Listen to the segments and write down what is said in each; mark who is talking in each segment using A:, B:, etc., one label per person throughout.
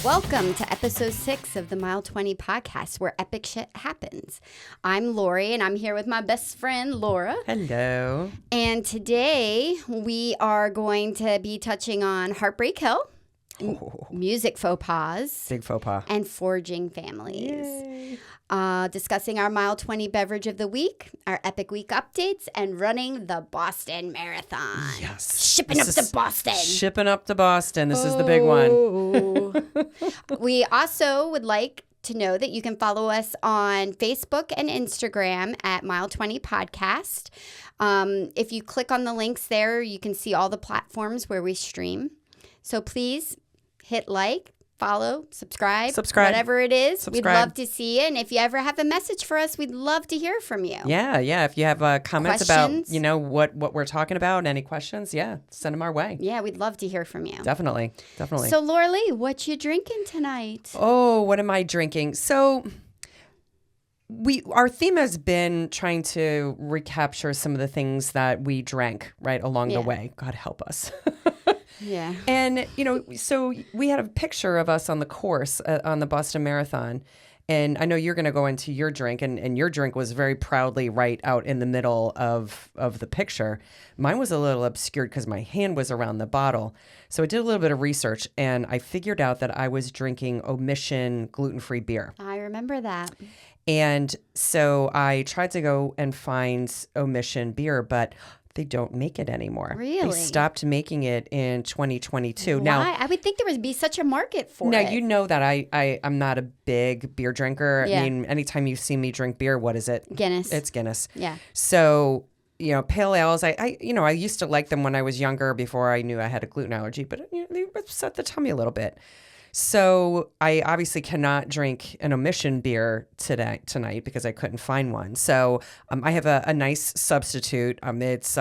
A: Welcome to episode 6 of the Mile 20 podcast, where epic shit happens. I'm Lorri, and I'm here with my best friend, Laura.
B: Hello.
A: And today we are going to be touching on Heartbreak Hill, music faux pas,
B: Big faux pas,
A: and forging families. Discussing our Mile 20 beverage of the week, our epic week updates, and running the Boston Marathon.
B: Yes.
A: Shipping up to Boston.
B: Shipping up to Boston. This is the big one.
A: We also would like to know that you can follow us on Facebook and Instagram at Mile 20 Podcast. If you click on the links there, you can see all the platforms where we stream. So please hit like, follow, subscribe, whatever it is. We'd love to see you. And if you ever have a message for us, we'd love to hear from you.
B: Yeah. If you have comments about, what we're talking about, any questions, send them our way.
A: Yeah, we'd love to hear from you.
B: Definitely.
A: So, Lorri, what you drinking tonight?
B: Oh, what am I drinking? So our theme has been trying to recapture some of the things that we drank along the way. God help us.
A: Yeah.
B: And, so we had a picture of us on the course on the Boston Marathon. And I know you're going to go into your drink, and your drink was very proudly right out in the middle of the picture. Mine was a little obscured because my hand was around the bottle. So I did a little bit of research, and I figured out that I was drinking Omission gluten-free beer.
A: I remember that.
B: And so I tried to go and find Omission beer, but they don't make it anymore.
A: Really?
B: They stopped making it in 2022.
A: Why?
B: Now,
A: I would think there would be such a market for it.
B: Now, you know that I'm not a big beer drinker.
A: Yeah.
B: I mean, anytime you see me drink beer, what is it?
A: Guinness.
B: It's Guinness.
A: Yeah.
B: So, pale ales, I used to like them when I was younger before I knew I had a gluten allergy, but they upset the tummy a little bit. So I obviously cannot drink an Omission beer tonight because I couldn't find one. So I have a nice substitute. It's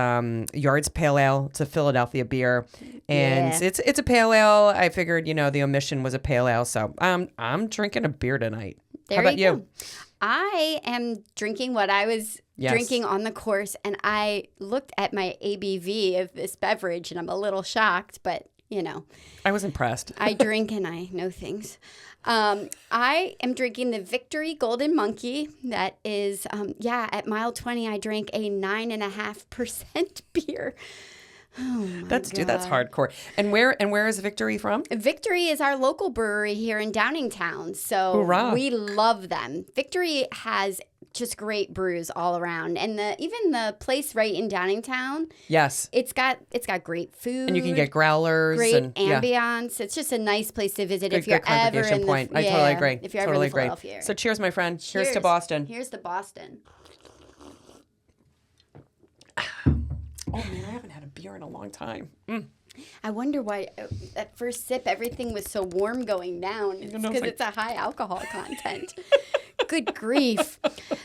B: Yard's Pale Ale. It's a Philadelphia beer, and it's a pale ale. I figured the Omission was a pale ale, so I'm drinking a beer tonight.
A: How
B: about you?
A: I am drinking what I was drinking on the course, and I looked at my ABV of this beverage, and I'm a little shocked, but
B: I was impressed.
A: I drink and I know things. I am drinking the Victory Golden Monkey. That is, at Mile 20, I drank a 9.5% beer. Oh my God.
B: Dude, that's hardcore. And where is Victory from?
A: Victory is our local brewery here in Downingtown. So
B: Hoorah. We
A: love them. Victory has just great brews all around, and even the place right in Downingtown.
B: Yes,
A: it's got great food,
B: and you can get growlers,
A: great
B: and
A: ambiance. Yeah. It's just a nice place to visit if you're
B: good
A: ever in
B: point. I totally agree.
A: If you're ever in the Philadelphia area.
B: So cheers, my friend. Cheers to Boston.
A: Here's to Boston.
B: Oh man, I haven't had a beer in a long time.
A: I wonder why at first sip everything was so warm going down. It's because it's a high alcohol content. Good grief.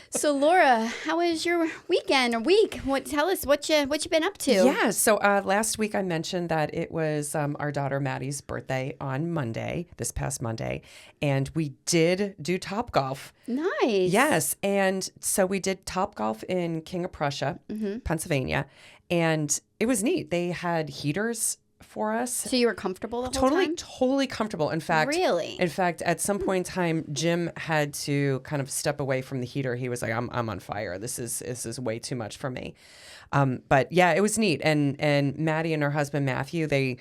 A: So Laura, how was your weekend or week? Tell us what you been up to.
B: Yeah. So last week I mentioned that it was our daughter Maddie's birthday on Monday, this past Monday, and we did do Topgolf.
A: Nice.
B: Yes, and so we did Topgolf in King of Prussia, Pennsylvania, and it was neat. They had heaters for us.
A: So you were comfortable the whole time?
B: Totally comfortable. In fact, at some point in time, Jim had to kind of step away from the heater. He was like, "I'm on fire. This is way too much for me." But yeah, it was neat. And Maddie and her husband Matthew, they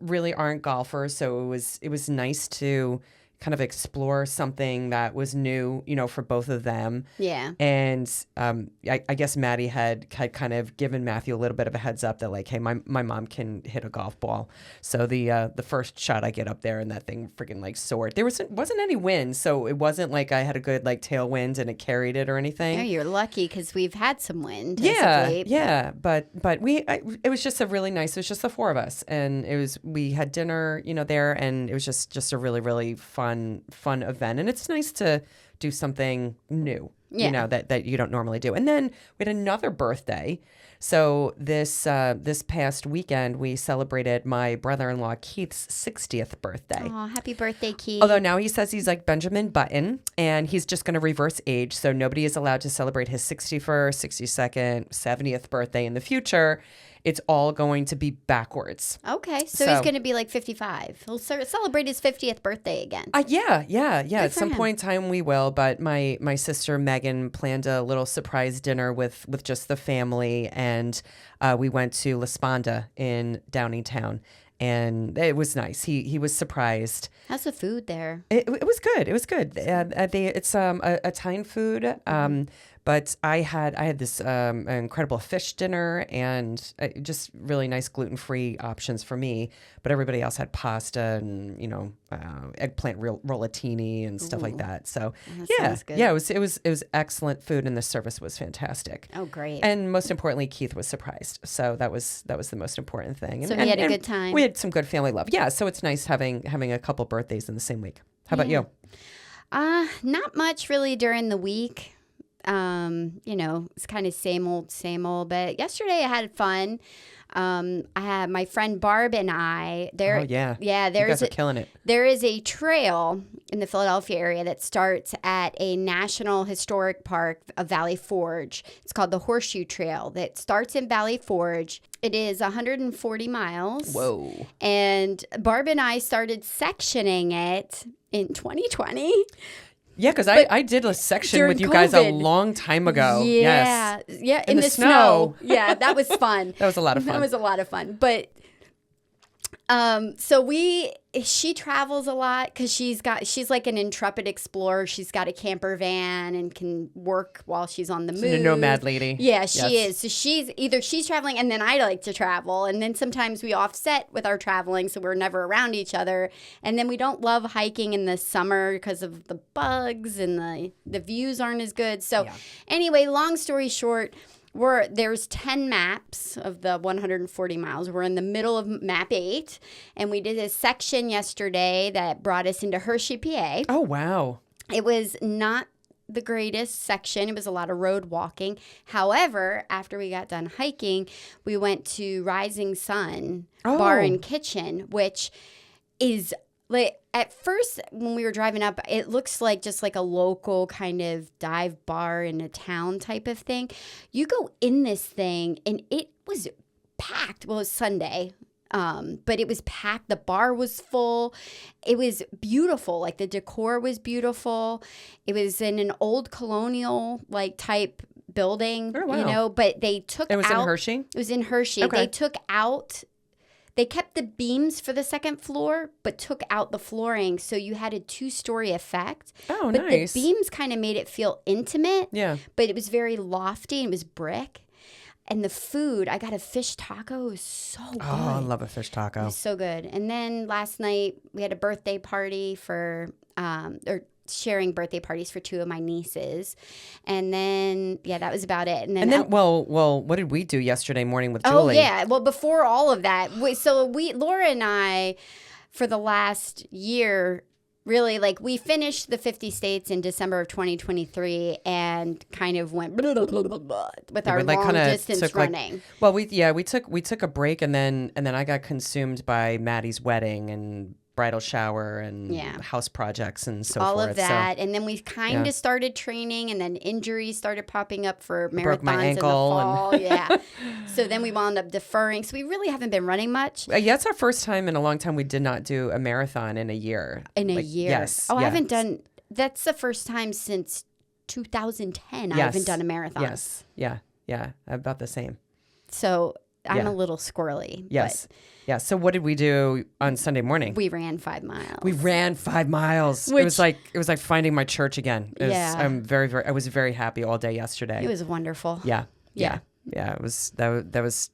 B: really aren't golfers, so it was nice to kind of explore something that was new, for both of them.
A: Yeah.
B: And I guess Maddie had kind of given Matthew a little bit of a heads up that hey, my mom can hit a golf ball. So the first shot I get up there and that thing freaking soared. There wasn't any wind, so it wasn't like I had a good tailwind and it carried it or anything.
A: Oh, you're lucky because we've had some wind.
B: Yeah. But it was just it was just the four of us, and we had dinner, there, and it was just a really, really fun event. And it's nice to do something new.
A: Yeah.
B: that you don't normally do. And then we had another birthday. So this past weekend, we celebrated my brother-in-law Keith's 60th birthday.
A: Oh, happy birthday, Keith.
B: Although now he says he's like Benjamin Button, and he's just going to reverse age. So nobody is allowed to celebrate his 61st, 62nd, 70th birthday in the future. It's all going to be backwards.
A: Okay, so he's going to be like 55. He'll celebrate his 50th birthday again.
B: Yeah. At some
A: him.
B: point in time we will. But my sister Megan planned a little surprise dinner with just the family, and we went to La Sponda in Downingtown, and it was nice. He was surprised.
A: How's the food there?
B: It was good. It was good. It's Italian food. But I had this incredible fish dinner and just really nice gluten-free options for me. But everybody else had pasta and eggplant rollatini and stuff like that. So
A: sounds good.
B: yeah, it was excellent food, and the service was fantastic.
A: Oh, great!
B: And most importantly, Keith was surprised. So that was the most important thing.
A: So he had a good time.
B: We had some good family love. Yeah, so it's nice having a couple birthdays in the same week. How about you?
A: Not much really during the week. It's kind of same old, but yesterday I had fun. I had my friend Barb and I there.
B: Oh yeah.
A: Yeah.
B: You guys are killing it.
A: There is a trail in the Philadelphia area that starts at a National Historic Park of Valley Forge. It's called the Horseshoe Trail that starts in Valley Forge. It is 140 miles.
B: Whoa.
A: And Barb and I started sectioning it in 2020.
B: Yeah, because I did a section with you guys a long time ago.
A: Yeah.
B: Yes.
A: Yeah, in the snow. Yeah, that was fun.
B: That was a lot of fun.
A: That was a lot of fun. But she travels a lot because she's like an intrepid explorer. She's got a camper van and can work while she's on the move.
B: A nomad lady.
A: Yeah, she is. So she's traveling, and then I like to travel, and then sometimes we offset with our traveling, so we're never around each other. And then we don't love hiking in the summer because of the bugs and the views aren't as good. So anyway, long story short, there's 10 maps of the 140 miles. We're in the middle of map 8, and we did a section yesterday that brought us into Hershey, PA.
B: Oh, wow.
A: It was not the greatest section. It was a lot of road walking. However, after we got done hiking, we went to Rising Sun Bar and Kitchen, which is like, at first, when we were driving up, it looks like just like a local kind of dive bar in a town type of thing. You go in this thing, and it was packed. Well, it was Sunday, but it was packed. The bar was full. It was beautiful. Like, the decor was beautiful. It was in an old colonial like type building, but they took out.
B: It was in Hershey?
A: It was in Hershey.
B: Okay.
A: They took out. They kept the beams for the second floor, but took out the flooring, so you had a 2-story effect.
B: Oh,
A: but
B: nice.
A: The beams kind of made it feel intimate.
B: Yeah.
A: But it was very lofty, and it was brick. And the food, I got a fish taco. It was so good.
B: Oh, I love a fish taco.
A: It was so good. And then last night, we had a birthday party for, sharing birthday parties for 2 of my nieces. And then, that was about it. And then
B: what did we do yesterday morning with Julie?
A: Oh, yeah. Well, before all of that, Laura and I, for the last year, really, like, we finished the 50 states in December of 2023 and kind of went blah, blah, blah, blah, blah, with our long distance running.
B: We took a break, and then I got consumed by Maddie's wedding and bridal shower and house projects and so
A: all
B: forth.
A: Of that. And then we kind of started training, and then injuries started popping up for marathons in the fall. So then we wound up deferring. So we really haven't been running much.
B: It's our first time in a long time we did not do a marathon in a year.
A: Yes. Oh, I haven't done. That's the first time since 2010 I haven't done a marathon.
B: Yes. Yeah. About the same.
A: So I'm a little squirrely.
B: Yes. Yeah. So what did we do on Sunday morning?
A: We ran 5 miles.
B: We ran 5 miles. It was like finding my church again. I'm I was very happy all day yesterday.
A: It was wonderful.
B: Yeah. It was that was.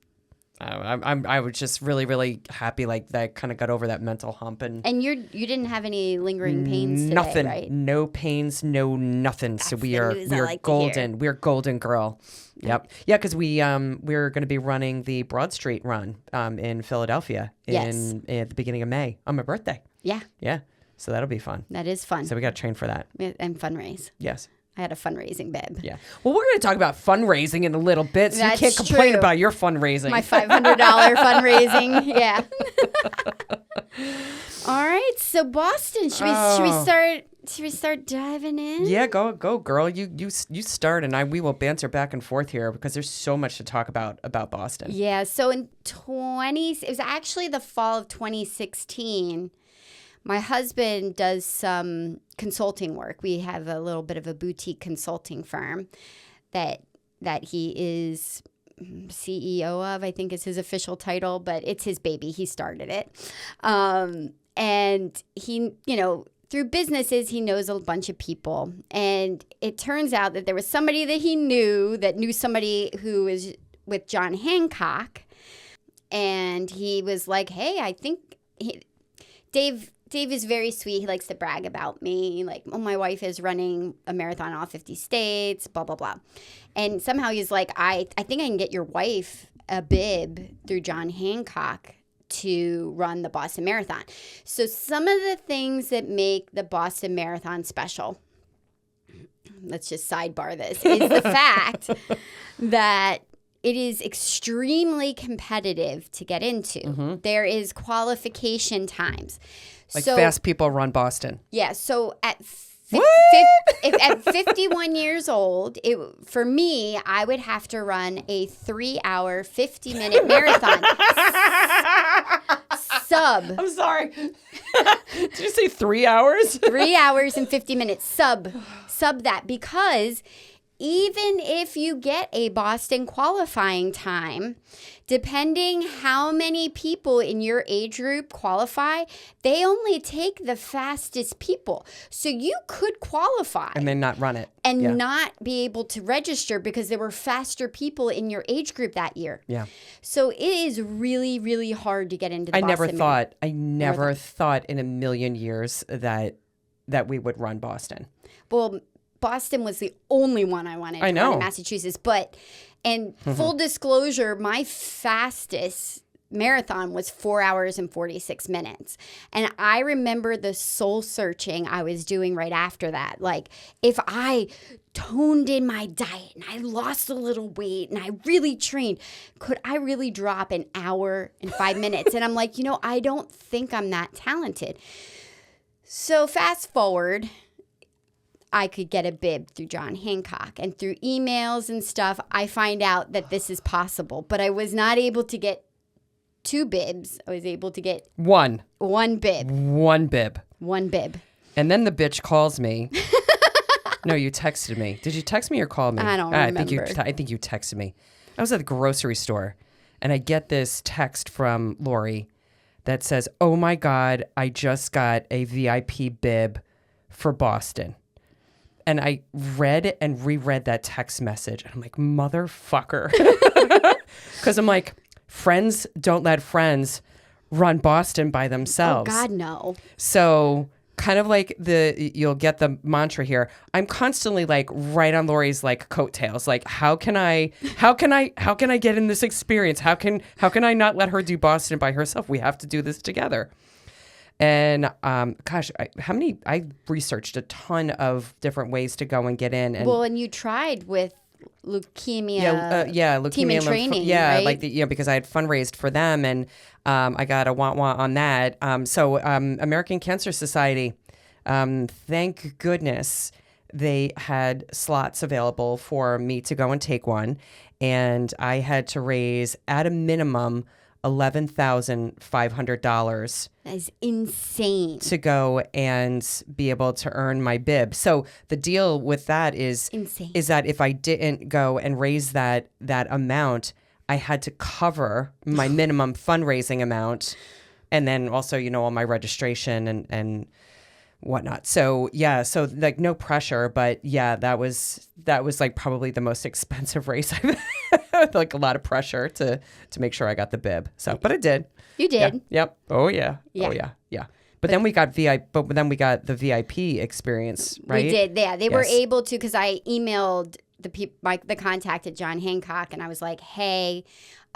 B: I was just really, really happy. Like, that I kind of got over that mental hump, and
A: you didn't have any lingering pains today,
B: nothing,
A: right?
B: No pains, no nothing.
A: That's
B: so we are golden. We're golden, girl. Yep. Yeah, because we're going to be running the Broad Street Run in Philadelphia at the beginning of May on my birthday.
A: Yeah.
B: Yeah. So that'll be fun.
A: That is fun.
B: So we got to train for that
A: and fundraise.
B: Yes.
A: I had a fundraising bib.
B: Yeah. Well, we're going to talk about fundraising in a little bit, so
A: That's
B: you can't complain
A: true.
B: about your fundraising.
A: My $500 fundraising. Yeah. All right. So Boston, should we start diving in?
B: Yeah, go, girl. You start, and we will banter back and forth here because there's so much to talk about Boston.
A: Yeah. So it was actually the fall of 2016. My husband does some consulting work. We have a little bit of a boutique consulting firm that he is CEO of, I think is his official title, but it's his baby. He started it. And he, through businesses, he knows a bunch of people. And it turns out that there was somebody that he knew that knew somebody who was with John Hancock. And he was like, hey, I think Dave is very sweet. He likes to brag about me. Like, oh, my wife is running a marathon in all 50 states, blah, blah, blah. And somehow he's like, I think I can get your wife a bib through John Hancock to run the Boston Marathon. So some of the things that make the Boston Marathon special, let's just sidebar this, is the fact that it is extremely competitive to get into. Mm-hmm. There is qualification times.
B: Like fast people run Boston.
A: Yeah. So at 51 years old, for me, I would have to run a 3-hour, 50-minute marathon. Sub.
B: I'm sorry. Did you say 3 hours?
A: 3 hours and 50 minutes. Sub that, because even if you get a Boston qualifying time, depending how many people in your age group qualify, they only take the fastest people. So you could qualify.
B: And then not run it.
A: And not be able to register because there were faster people in your age group that year.
B: Yeah.
A: So it is really, really hard to get into the Boston
B: Marathon. I never thought in a million years that we would run Boston.
A: Well, Boston was the only one I wanted to run in Massachusetts. And full disclosure, my fastest marathon was 4 hours and 46 minutes. And I remember the soul searching I was doing right after that. Like, if I toned in my diet and I lost a little weight and I really trained, could I really drop an hour and 5 minutes? And I'm like, I don't think I'm that talented. So fast forward, I could get a bib through John Hancock, and through emails and stuff, I find out that this is possible. But I was not able to get 2 bibs. I was able to get one bib.
B: One bib.
A: One bib.
B: And then the bitch calls me. No, you texted me. Did you text me or call me?
A: I don't remember.
B: I think you texted me. I was at the grocery store, and I get this text from Lorri that says, "Oh my God, I just got a VIP bib for Boston." And I read and reread that text message. And I'm like, motherfucker. Because I'm like, friends don't let friends run Boston by themselves.
A: Oh, God, no.
B: So kind of like you'll get the mantra here. I'm constantly like right on Lori's like coattails. Like, how can I get in this experience? How can I not let her do Boston by herself? We have to do this together. And I researched a ton of different ways to go and get in. And
A: you tried with leukemia.
B: Leukemia
A: team and training.
B: Right? Because I had fundraised for them, and I got a want on that. So American Cancer Society, thank goodness they had slots available for me to go and take one, and I had to raise at a minimum $11,500.
A: That is insane.
B: To go and be able to earn my bib. So the deal with that is that if I didn't go and raise that amount, I had to cover my minimum fundraising amount, and then also all my registration and whatnot. So so like no pressure, but that was like probably the most expensive race I've had. Like a lot of pressure to make sure I got the bib. So, but I did.
A: You did.
B: Yeah. Yep. Oh yeah. Yeah. But then we got the VIP experience, right?
A: We did. Yeah, they were able to, because I emailed the contact at John Hancock, and I was like, hey,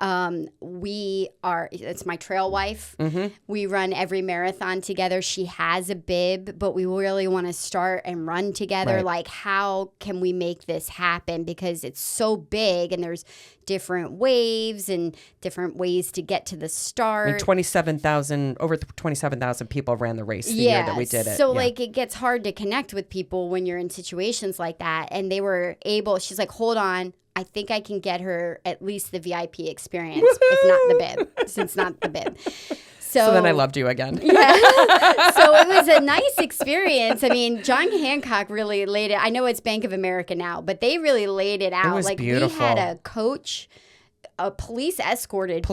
A: It's my trail wife.
B: Mm-hmm.
A: We run every marathon together. She has a bib, but we really want to start and run together.
B: Right.
A: Like, how can we make this happen? Because it's so big and there's different waves and different ways to get to the start.
B: I mean, over 27,000 people ran the race the year that we did it.
A: So like it gets hard to connect with people when you're in situations like that. And they were able, she's like, hold on, I think I can get her at least the VIP experience, if not the bib, since not the bib. So
B: then I loved you again.
A: Yeah. So it was a nice experience. I mean, John Hancock really laid it. I know it's Bank of America now, but they really laid it out.
B: It was
A: like
B: beautiful.
A: We had a coach, a police escort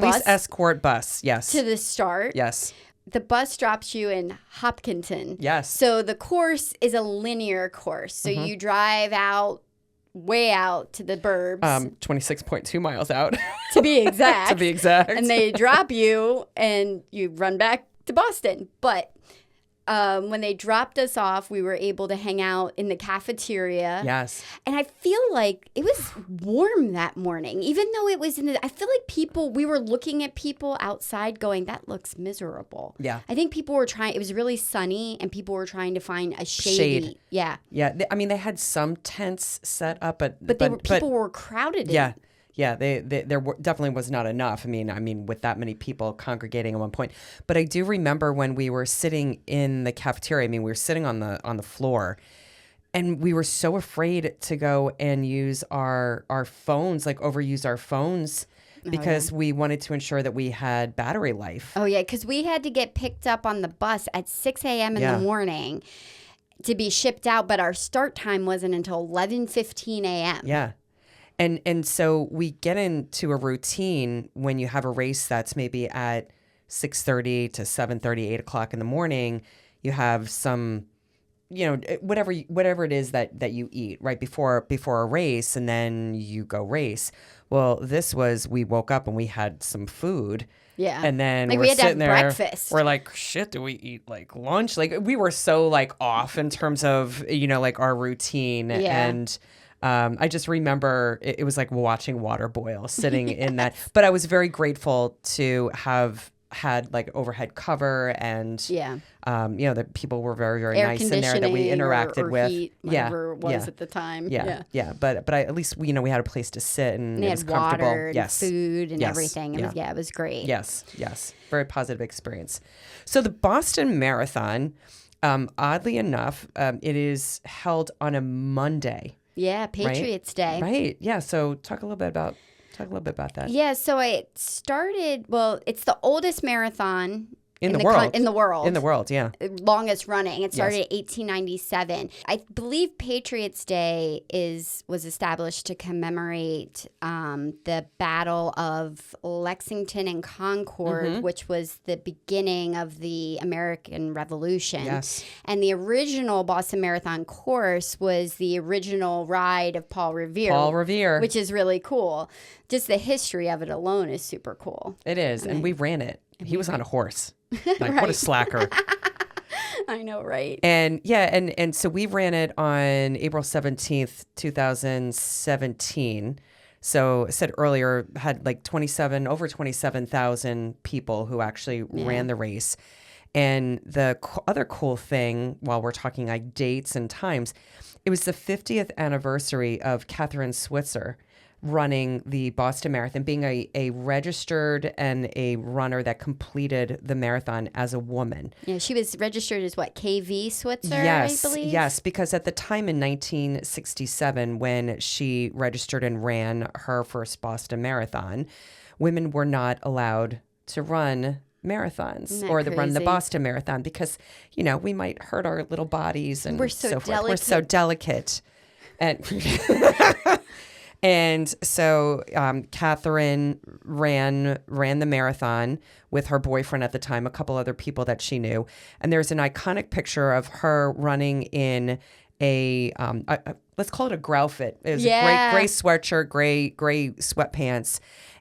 B: bus, yes.
A: to the start.
B: Yes.
A: The bus drops you in Hopkinton.
B: Yes.
A: So the course is a linear course. So you drive way out to the burbs.
B: 26.2 miles out.
A: To be exact.
B: To be exact.
A: And they drop you and you run back to Boston. But when they dropped us off, we were able to hang out in the cafeteria.
B: Yes.
A: And I feel like it was warm that morning, even though it was I feel like we were looking at people outside going, that looks miserable.
B: Yeah.
A: I think people were it was really sunny and people were trying to find a shade. Yeah.
B: Yeah. I mean, they had some tents set up, but
A: people were crowded.
B: Yeah. Yeah, definitely was not enough. I mean, with that many people congregating at one point. But I do remember when we were sitting in the cafeteria. I mean, we were sitting on the floor, and we were so afraid to go and use our phones, like overuse our phones, because we wanted to ensure that we had battery life.
A: Oh yeah, because we had to get picked up on the bus at 6 a.m. in the morning to be shipped out, but our start time wasn't until 11:15 a.m.
B: Yeah. And so we get into a routine when you have a race that's maybe at 6:30 to 7:30, 8 o'clock in the morning. You have some, whatever it is that you eat right before a race, and then you go race. Well, we woke up and we had some food.
A: Yeah.
B: And then
A: like
B: we're
A: we had to
B: sitting
A: have
B: there.
A: breakfast.
B: We're like, shit, do we eat like lunch? Like we were so like off in terms of, like our routine.
A: Yeah.
B: And I just remember it was like watching water boil sitting in that. But I was very grateful to have had like overhead cover and, the people were very, very
A: air
B: nice in there that we interacted
A: or
B: with.
A: Heat, whatever it was at the time.
B: Yeah. But at least, we had a place to sit and it was
A: had
B: comfortable.
A: Water and food and everything. It was great.
B: Yes. Very positive experience. So the Boston Marathon, oddly enough, it is held on a Monday.
A: Yeah, Patriots Day.
B: Right. Yeah. So talk a little bit about that.
A: Yeah. So it started. Well, it's the oldest marathon
B: in the world.
A: In the world.
B: Yeah.
A: Longest running. It started in 1897. I believe Patriots Day was established to commemorate the Battle of Lexington and Concord, which was the beginning of the American Revolution.
B: Yes.
A: And the original Boston Marathon course was the original ride of Paul Revere. Which is really cool. Just the history of it alone is super cool.
B: It is. And we ran it. He was on a horse. Like, what a slacker.
A: I know, right?
B: And and so we ran it on April 17th, 2017. So I said earlier, had like over 27,000 people who actually ran the race. And the other cool thing, while we're talking like dates and times, it was the 50th anniversary of Catherine Switzer running the Boston Marathon, being a registered and a runner that completed the marathon as a woman.
A: Yeah, she was registered as what, KV Switzer, I believe?
B: Yes, because at the time in 1967, when she registered and ran her first Boston Marathon, women were not allowed to run marathons or run the Boston Marathon because, we might hurt our little bodies and
A: we're so
B: forth. We're so delicate. And And so Catherine ran the marathon with her boyfriend at the time, a couple other people that she knew. And there's an iconic picture of her running in a let's call it a growfit. It was a gray sweatshirt, gray sweatpants.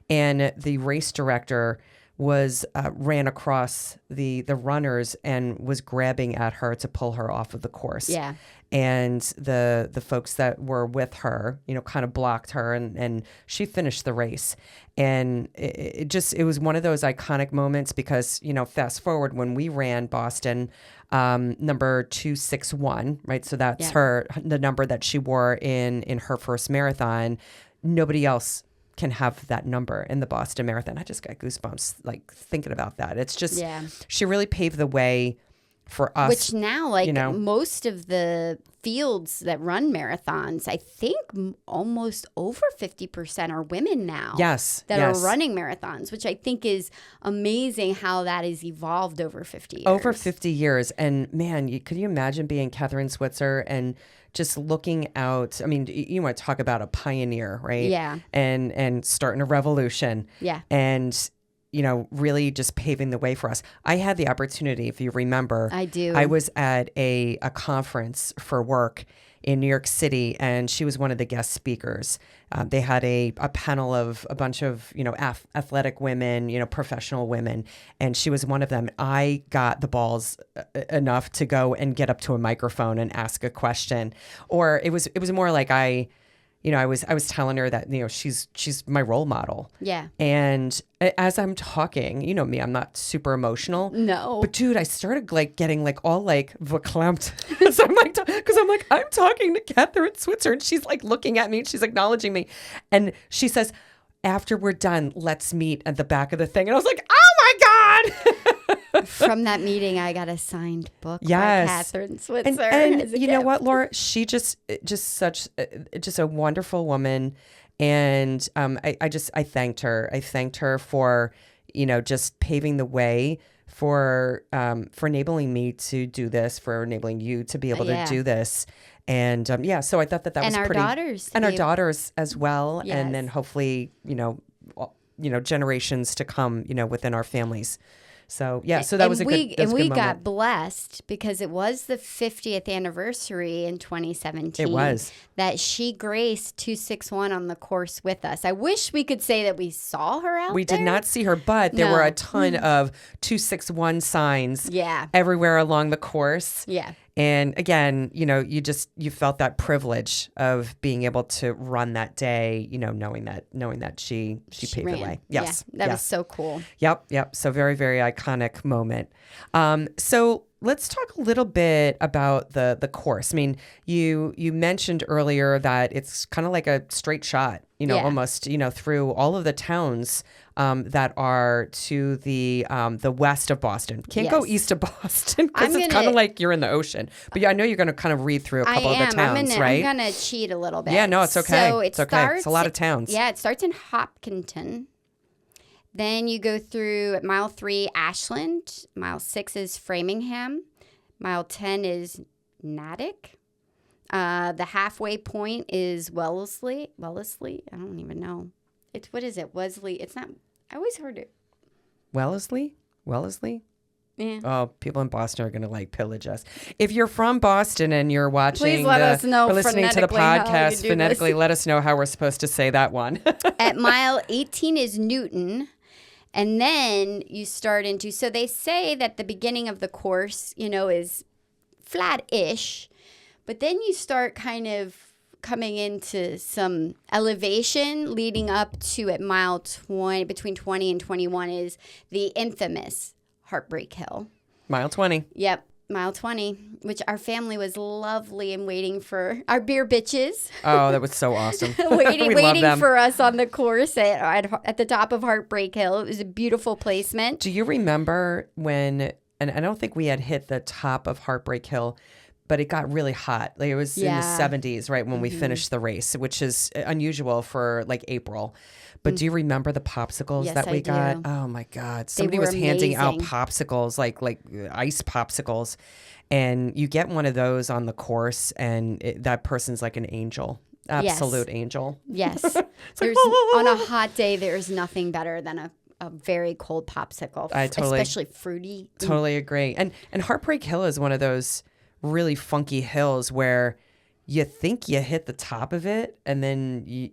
B: And the race director ran across the runners and was grabbing at her to pull her off of the course.
A: Yeah.
B: and the folks that were with her, kind of blocked her, and she finished the race. And it was one of those iconic moments because, fast forward when we ran Boston, number 261, right? So that's the number that she wore in her first marathon. Nobody else can have that number in the Boston Marathon. I just got goosebumps like thinking about that. It's just, she really paved the way for us.
A: Which now, most of the fields that run marathons, I think almost over 50% are women now.
B: Yes.
A: That are running marathons, which I think is amazing how that has evolved over 50 years.
B: Over 50 years. And man, could you imagine being Catherine Switzer and just looking out? I mean, you want to talk about a pioneer, right?
A: Yeah.
B: And starting a revolution.
A: Yeah.
B: And really just paving the way for us. I had the opportunity, if you remember.
A: I do.
B: I was at a conference for work in New York City, and she was one of the guest speakers. They had a panel of a bunch of, athletic women, professional women, and she was one of them. I got the balls enough to go and get up to a microphone and ask a question. Or it was more like I was telling her that, she's my role model.
A: Yeah.
B: And as I'm talking, me, I'm not super emotional.
A: No.
B: But dude, I started getting all verklempt. So I'm talking to Catherine Switzer, and she's looking at me and she's acknowledging me. And she says, after we're done, let's meet at the back of the thing. And I was like, oh my God.
A: From that meeting, I got a signed book by Catherine Switzer.
B: And you know what, Laura? She just a wonderful woman. And I thanked her. I thanked her for, just paving the way for enabling me to do this, for enabling you to be able to do this. And so I thought that was
A: our
B: pretty.
A: Daughters.
B: And our daughters as well.
A: Yes.
B: And then hopefully, generations to come, within our families. So, so that was a good moment.
A: And we got blessed because it was the 50th anniversary in 2017.
B: It was.
A: That she graced 261 on the course with us. I wish we could say that we saw her out there.
B: We did not see her, but there were a ton of 261 signs everywhere along the course.
A: Yeah.
B: And again, you felt that privilege of being able to run that day, knowing that she paved the way. Yes.
A: Yeah, that was so cool.
B: Yep. So very, very iconic moment. So let's talk a little bit about the course. I mean, you mentioned earlier that it's kind of like a straight shot, almost, through all of the towns that are to the west of Boston. Can't go east of Boston because it's kind of like you're in the ocean. But I know you're going to kind of read through a couple of the towns, right?
A: I'm going to cheat a little bit.
B: Yeah, no, it's okay.
A: So
B: it's okay. It's a lot of towns.
A: Yeah, it starts in Hopkinton. Then you go through at mile 3, Ashland. Mile 6 is Framingham. Mile 10 is Natick. The halfway point is Wellesley. I don't even know. What is it? Wesley. It's not. I always heard it.
B: Wellesley?
A: Yeah.
B: Oh, people in Boston are going to pillage us. If you're from Boston and you're watching,
A: please let us know.
B: Or listening to the podcast phonetically, let us know how we're supposed to say that one.
A: At mile 18 is Newton. And then you start into, so they say that the beginning of the course, is flat-ish, but then you start kind of coming into some elevation leading up to at mile 20, between 20 and 21 is the infamous Heartbreak Hill.
B: Mile 20.
A: Yep. Mile 20, which our family was lovely and waiting for our beer bitches.
B: Oh, that was so awesome.
A: waiting for us on the course at the top of Heartbreak Hill. It was a beautiful placement.
B: Do you remember when, and I don't think we had hit the top of Heartbreak Hill, but it got really hot. It was in the 70s, right, when we finished the race, which is unusual for April. But do you remember the popsicles that we got? Oh my God. Somebody was handing out popsicles, like ice popsicles. And you get one of those on the course and that person's like an angel. Absolute angel.
A: Yes. On a hot day, there's nothing better than a very cold popsicle, especially fruity.
B: Totally agree. And Heartbreak Hill is one of those really funky hills where you think you hit the top of it, and then you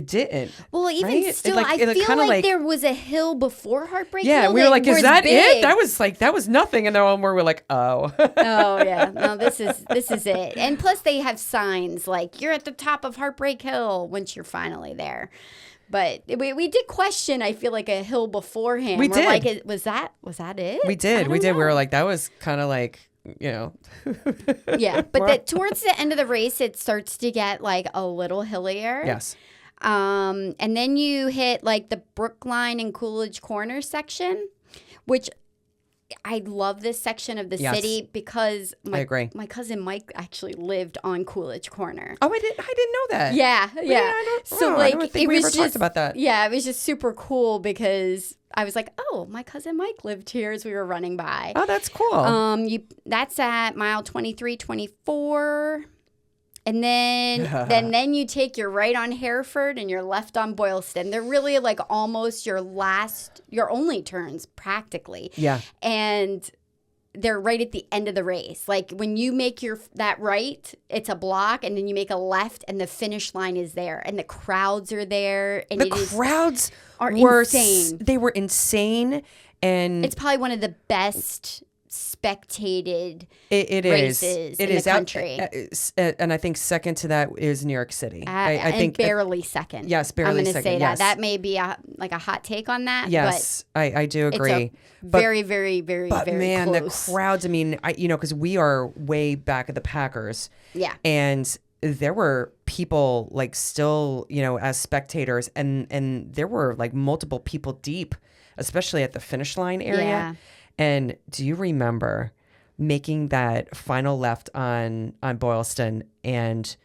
B: didn't.
A: Well, even
B: right?
A: still, I feel like there was a hill before Heartbreak Hill.
B: Yeah, we were like, is that
A: big.
B: it? That was nothing. And then we were like, oh.
A: Oh yeah, no, this is it. And plus, they have signs like you're at the top of Heartbreak Hill once you're finally there. But we did question, I feel like, a hill beforehand.
B: We did.
A: Like, was that it?
B: We did. We were like, that was kind of like,
A: Yeah, but towards the end of the race, it starts to get like a little hillier.
B: Yes.
A: And then you hit like the Brookline and Coolidge Corner section, which I love this section of the city because
B: I agree.
A: My cousin Mike actually lived on Coolidge Corner.
B: Oh, I didn't know that.
A: Yeah.
B: I don't think we ever talked about that.
A: Yeah, it was just super cool because I was like, oh, my cousin Mike lived here as we were running by.
B: Oh, that's cool.
A: That's at mile 23, 24. And then you take your right on Hereford and your left on Boylston. They're really like almost your only turns practically.
B: Yeah.
A: And they're right at the end of the race. Like when you make that right, it's a block, and then you make a left, and the finish line is there, and the crowds are there. And
B: the crowds
A: are
B: insane. They were insane, and
A: it's probably one of the best spectated
B: races
A: in the country.
B: And I think second to that is New York City. I think
A: barely second.
B: Yes, barely
A: I'm
B: second.
A: I'm going to say
B: yes.
A: that. That may be a hot take on that.
B: Yes, but I do agree.
A: Very, very, very,
B: but
A: very
B: man,
A: close.
B: The crowds, I mean, because we are way back at the Packers.
A: Yeah.
B: And there were people like still, as spectators, and there were like multiple people deep, especially at the finish line area.
A: Yeah.
B: And do you remember making that final left on Boylston, and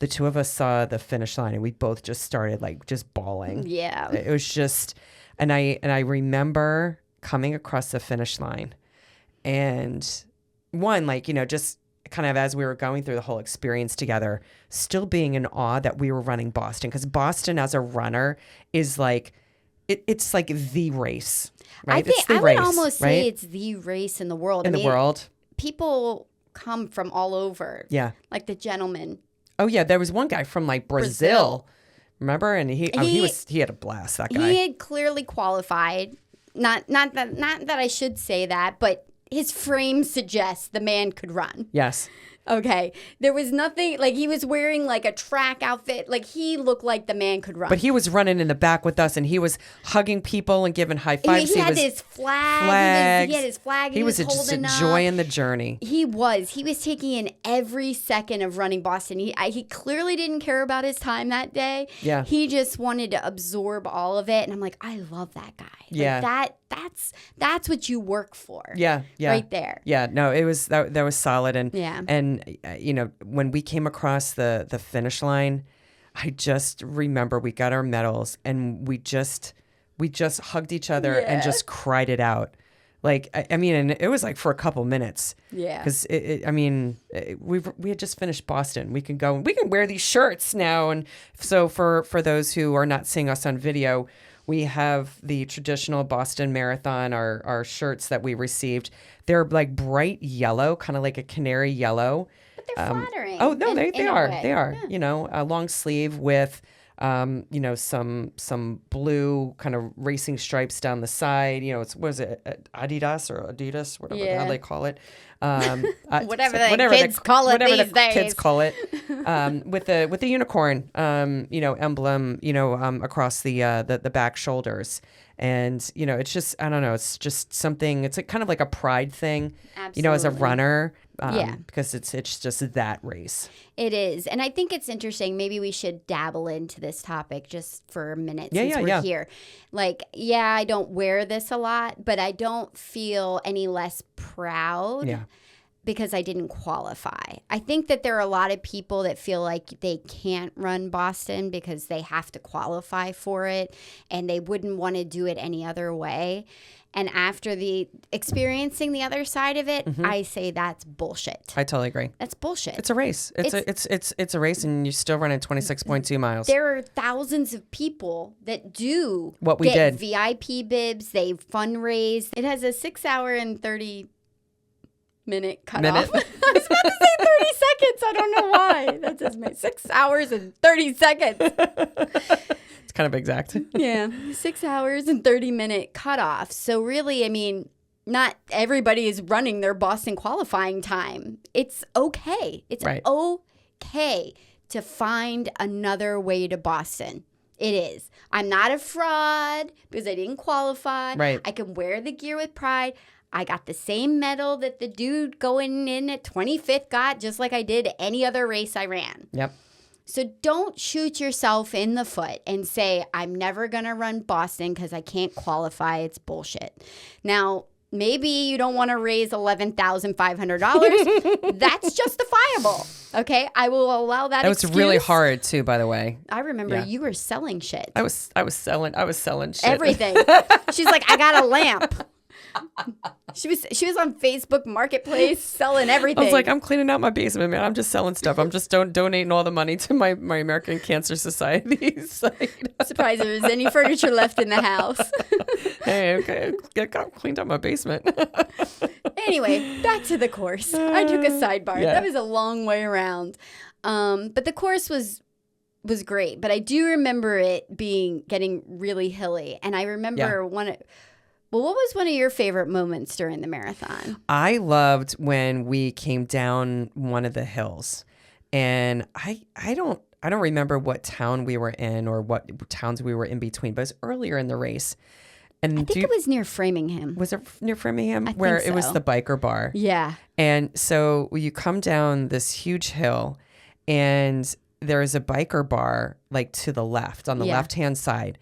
B: the two of us saw the finish line, and we both just started like just bawling.
A: Yeah.
B: It was just, and I remember coming across the finish line, and just kind of as we were going through the whole experience together, still being in awe that we were running Boston, because Boston as a runner is like, it's like the race. Right?
A: I would almost say it's the race in the world.
B: In the world.
A: People come from all over.
B: Yeah.
A: Like the gentleman.
B: Oh, yeah. There was one guy from like Brazil. Remember? And he had a blast, that guy.
A: He had clearly qualified. Not that I should say that, but his frame suggests the man could run.
B: Yes.
A: Okay. There was nothing, like he was wearing like a track outfit. Like he looked like the man could run.
B: But he was running in the back with us, and he was hugging people and giving high fives.
A: He had his flag. He had his flag.
B: He was just enjoying the journey.
A: He was taking in every second of running Boston. He clearly didn't care about his time that day.
B: Yeah.
A: He just wanted to absorb all of it. And I'm like, I love that guy.
B: Yeah.
A: Like that's what you work for.
B: Yeah. Yeah.
A: Right there.
B: Yeah. No, it was that was solid. And
A: yeah.
B: And when we came across the finish line, I just remember we got our medals, and we just hugged each other and just cried it out. Like, I mean, and it was like for a couple minutes.
A: Yeah.
B: Because we had just finished Boston. We can wear these shirts now. And so for those who are not seeing us on video, we have the traditional Boston Marathon, our shirts that we received. They're like bright yellow, kind of like a canary yellow.
A: But they're flattering.
B: Oh, no, they are.
A: Way.
B: They are.
A: Yeah.
B: A long sleeve with, some blue kind of racing stripes down the side. Was it Adidas or Adidas, whatever the hell they call it.
A: Whatever the kids call it these days.
B: Kids call it. With the unicorn, emblem, across the back shoulders. And, it's just, I don't know, it's just something, it's kind of like a pride thing,
A: Absolutely.
B: As a runner.
A: Yeah.
B: Because it's just that race.
A: It is. And I think it's interesting. Maybe we should dabble into this topic just for a minute since we're here. Like, I don't wear this a lot, but I don't feel any less proud because I didn't qualify. I think that there are a lot of people that feel like they can't run Boston because they have to qualify for it, and they wouldn't want to do it any other way. And after experiencing the other side of it, I say that's bullshit.
B: I totally agree.
A: That's bullshit.
B: It's a race. It's a race, and you still run at 26.2 miles.
A: There are thousands of people that do
B: what we
A: get
B: did.
A: VIP bibs. They fundraise. It has a 6 hour and 30 minute cutoff. I was about to say 30 seconds. I don't know why. That just made 6 hours and 30 seconds.
B: It's kind of exact.
A: Yeah, 6 hours and 30-minute cutoff. So really, I mean, not everybody is running their Boston qualifying time. It's okay. It's okay to find another way to Boston. It is. I'm not a fraud because I didn't qualify.
B: Right.
A: I can wear the gear with pride. I got the same medal that the dude going in at 25th got, just like I did any other race I ran.
B: Yep.
A: So don't shoot yourself in the foot and say, I'm never going to run Boston because I can't qualify. It's bullshit. Now, maybe you don't want to raise $11,500. That's justifiable. Okay? I will allow that excuse.
B: It was really hard too, by the way.
A: I remember you were selling shit.
B: I was selling shit.
A: Everything. She's like, I got a lamp. She was on Facebook Marketplace selling everything.
B: I was like, I'm cleaning out my basement, man. I'm just selling stuff. I'm just donating all the money to my American Cancer Society. So,
A: surprised there was any furniture left in the house.
B: Hey, okay, got cleaned out my basement.
A: Anyway, back to the course. I took a sidebar.
B: Yeah.
A: That was a long way around. But the course was great. But I do remember it getting really hilly. And I remember what was one of your favorite moments during the marathon?
B: I loved when we came down one of the hills, and I don't remember what town we were in or what towns we were in between, but it was earlier in the race. And
A: I think it was near Framingham.
B: Was it near Framingham?
A: I
B: Where
A: think so.
B: It was the biker bar.
A: Yeah.
B: And so you come down this huge hill, and there is a biker bar like to the left on the left-hand side.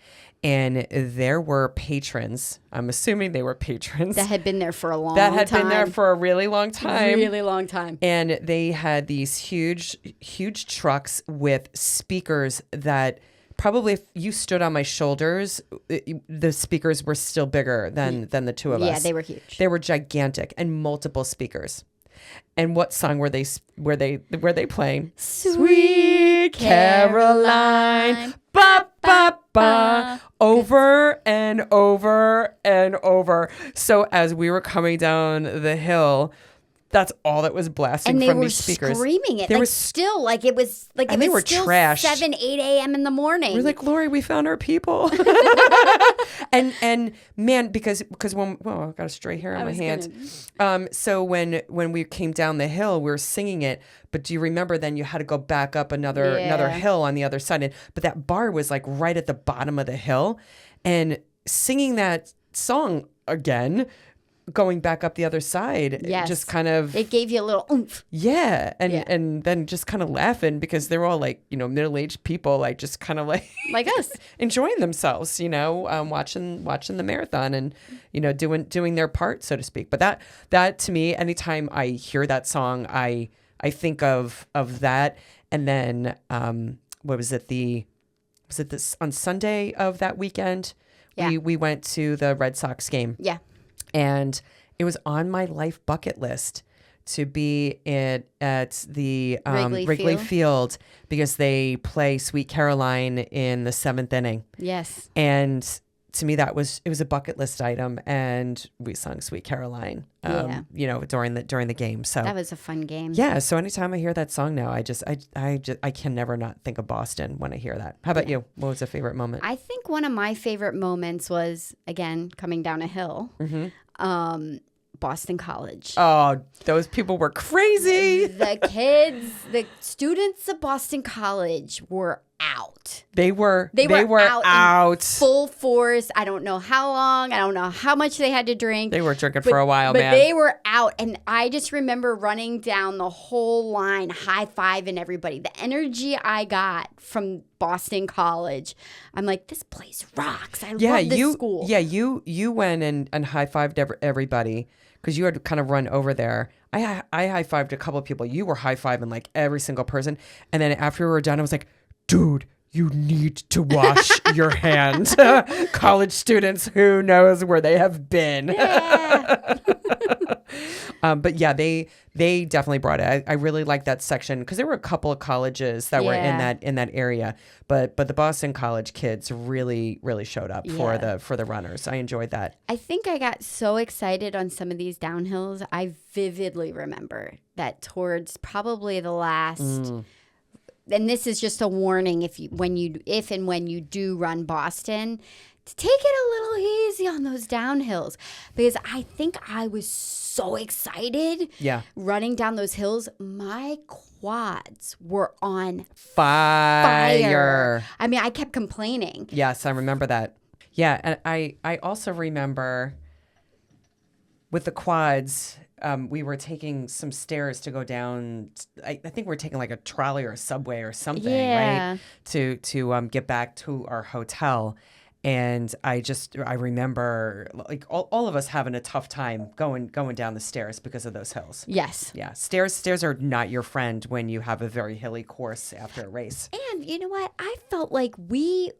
B: And there were patrons. I'm assuming they were patrons.
A: That had been there for a long time.
B: That had been there for a really long time.
A: Really long time.
B: And they had these huge, huge trucks with speakers that probably if you stood on my shoulders, the speakers were still bigger than the two of us.
A: Yeah, they were huge.
B: They were gigantic and multiple speakers. And what song were they playing?
A: Sweet Caroline.
B: Ba, ba, ba. Over and over and over. So as we were coming down the hill, that's all that was blasting from these speakers.
A: And they were screaming it.
B: They
A: like
B: were
A: still, like it was like
B: and
A: it
B: they
A: was
B: were
A: still
B: trashed.
A: 7, 8 a.m. in the morning.
B: We're like, Lorri, we found our people. and man, because when I got a stray hair on my hand. So when we came down the hill, we were singing it. But do you remember then you had to go back up another hill on the other side? But that bar was like right at the bottom of the hill, and singing that song again. Going back up the other side, just kind of...
A: It gave you a little oomph.
B: Yeah. And then just kind of laughing because they were all like, middle-aged people, like just kind of like...
A: Like us.
B: enjoying themselves, watching the marathon and, doing their part, so to speak. But that to me, anytime I hear that song, I think of that. And then, what was it? Was it this on Sunday of that weekend?
A: Yeah.
B: We went to the Red Sox game.
A: Yeah.
B: And it was on my life bucket list to be at the Wrigley Field because they play Sweet Caroline in the 7th inning.
A: Yes.
B: And to me, it was a bucket list item, and we sung Sweet Caroline, during the game. So
A: that was a fun game.
B: Yeah. So anytime I hear that song now, I can never not think of Boston when I hear that. How about you? What was a favorite moment?
A: I think one of my favorite moments was, again, coming down a hill. Mm-hmm. Boston College.
B: Oh, those people were crazy.
A: The students of Boston College were out.
B: They were
A: out in full force. I don't know how long. I don't know how much they had to drink.
B: They were drinking for a while, man.
A: But they were out. And I just remember running down the whole line, high-fiving everybody. The energy I got from Boston College. I'm like, this place rocks. I love this school.
B: Yeah, you went and high-fived everybody because you had kind of run over there. I high-fived a couple of people. You were high-fiving like every single person. And then after we were done, I was like, dude, you need to wash your hands. College students, who knows where they have been.
A: Yeah.
B: But yeah, they definitely brought it. I really like that section because there were a couple of colleges that were in that area, but the Boston College kids really showed up for the runners. I enjoyed that.
A: I think I got so excited on some of these downhills. I vividly remember that towards probably the last. And this is just a warning if and when you do run Boston, to take it a little easy on those downhills, because I think I was so excited running down those hills. My quads were on fire. I mean, I kept complaining.
B: Yes, I remember that. Yeah, and I also remember with the quads, we were taking some stairs to go down. I think we were taking like a trolley or a subway or something, right? To get back to our hotel. And I remember like all of us having a tough time going down the stairs because of those hills.
A: Yes.
B: Yeah. Stairs are not your friend when you have a very hilly course after a race.
A: And you know what? I felt like we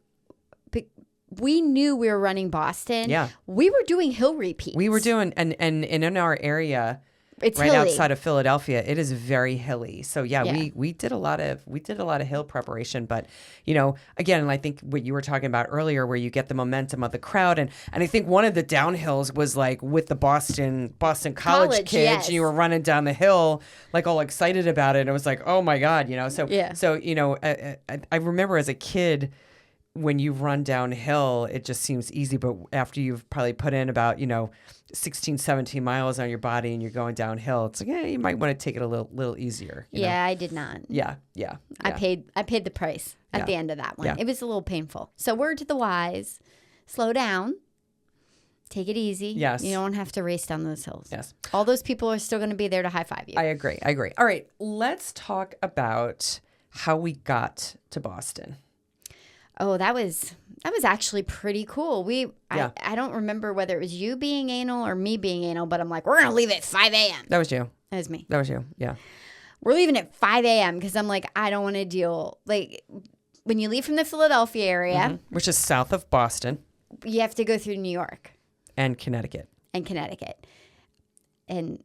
A: knew we were running Boston.
B: Yeah.
A: We were doing hill repeats.
B: We were doing, and in our area,
A: it's
B: right
A: hilly.
B: outside of Philadelphia, it is very hilly. So we did a lot of hill preparation. But again, I think what you were talking about earlier, where you get the momentum of the crowd, and I think one of the downhills was like with the Boston College kids,
A: yes.
B: and you were running down the hill like all excited about it. And it was like, oh my God, So I remember as a kid, when you run downhill, it just seems easy. But after you've probably put in about, 16, 17 miles on your body and you're going downhill, it's like, you might want to take it a little easier.
A: Yeah, I did not.
B: Yeah.
A: I paid the price at the end of that one.
B: Yeah.
A: It was a little painful. So word to the wise, slow down, take it easy.
B: Yes.
A: You don't have to race down those hills.
B: Yes.
A: All those people are still going to be there to high five you.
B: I agree. All right, let's talk about how we got to Boston.
A: Oh, that was actually pretty cool. I don't remember whether it was you being anal or me being anal, but I'm like, we're going to leave at 5 a.m.
B: That was you.
A: That was me.
B: That was you. Yeah.
A: We're leaving at 5 a.m. because I'm like, I don't want to deal. Like, when you leave from the Philadelphia area,
B: which is south of Boston,
A: you have to go through New York
B: and Connecticut.
A: And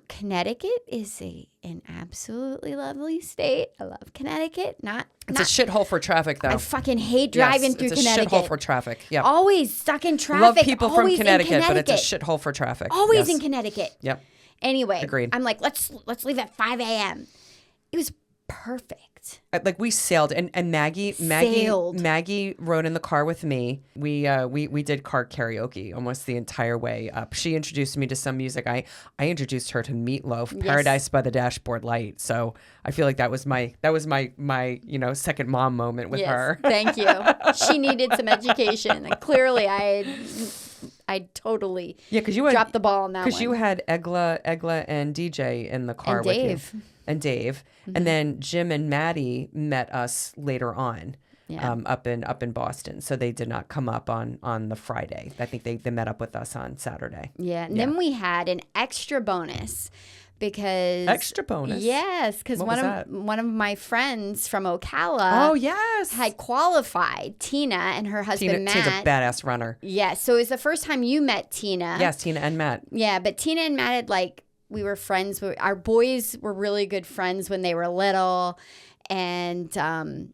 A: Connecticut is an absolutely lovely state. I love Connecticut.
B: It's a shithole for traffic, though.
A: I fucking hate driving through Connecticut.
B: It's a shithole for traffic. Yeah.
A: Always stuck in traffic.
B: Love people from Connecticut, but it's a shithole for traffic.
A: Always in Connecticut.
B: Yep.
A: Anyway,
B: Agreed.
A: I'm like, let's leave at 5 a.m. It was perfect.
B: Like we sailed, and Maggie rode in the car with me. We did car karaoke almost the entire way up. She introduced me to some music. I introduced her to Meatloaf,
A: Yes.
B: Paradise by the Dashboard Light. So I feel like that was my second mom moment with her.
A: Thank you. She needed some education. And clearly, I totally dropped the ball on that one.
B: Because you had Egla and DJ in the car
A: and
B: with
A: Dave.
B: you. And Dave. Mm-hmm. And then Jim and Maddie met us later on up in Boston. So they did not come up on the Friday. I think they met up with us on Saturday.
A: Yeah. And then we had an extra bonus. Because
B: extra bonus,
A: yes, because one of my friends from Ocala, had qualified. Tina and her husband Matt.
B: Tina's a badass runner.
A: Yeah, so it was the first time you met Tina.
B: Yes, Tina and Matt.
A: Yeah, but Tina and Matt had we were friends. Our boys were really good friends when they were little, and I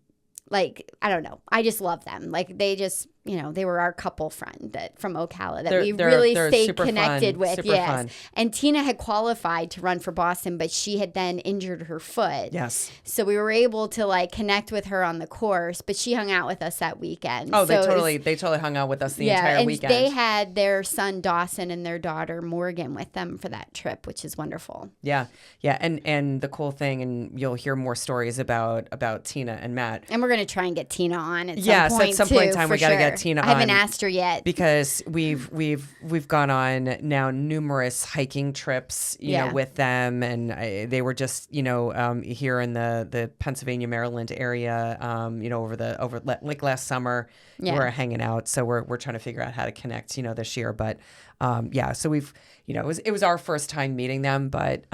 A: don't know, I just love them. Like they just. They were our couple friend from Ocala that we really stayed connected with.
B: Super fun.
A: And Tina had qualified to run for Boston, but she had then injured her foot.
B: Yes.
A: So we were able to connect with her on the course, but she hung out with us that weekend.
B: Oh, they totally hung out with us the entire weekend.
A: They had their son Dawson and their daughter Morgan with them for that trip, which is wonderful.
B: Yeah. And the cool thing, and you'll hear more stories about Tina and Matt.
A: And we're gonna try and get Tina on at some point.
B: Yes, at some point in time we got to get Tina on.
A: I haven't asked her yet
B: because we've gone on now numerous hiking trips, with them, and they were just here in the Pennsylvania, Maryland area, over last summer. We were hanging out, so we're trying to figure out how to connect, this year. But so we've it was our first time meeting them, but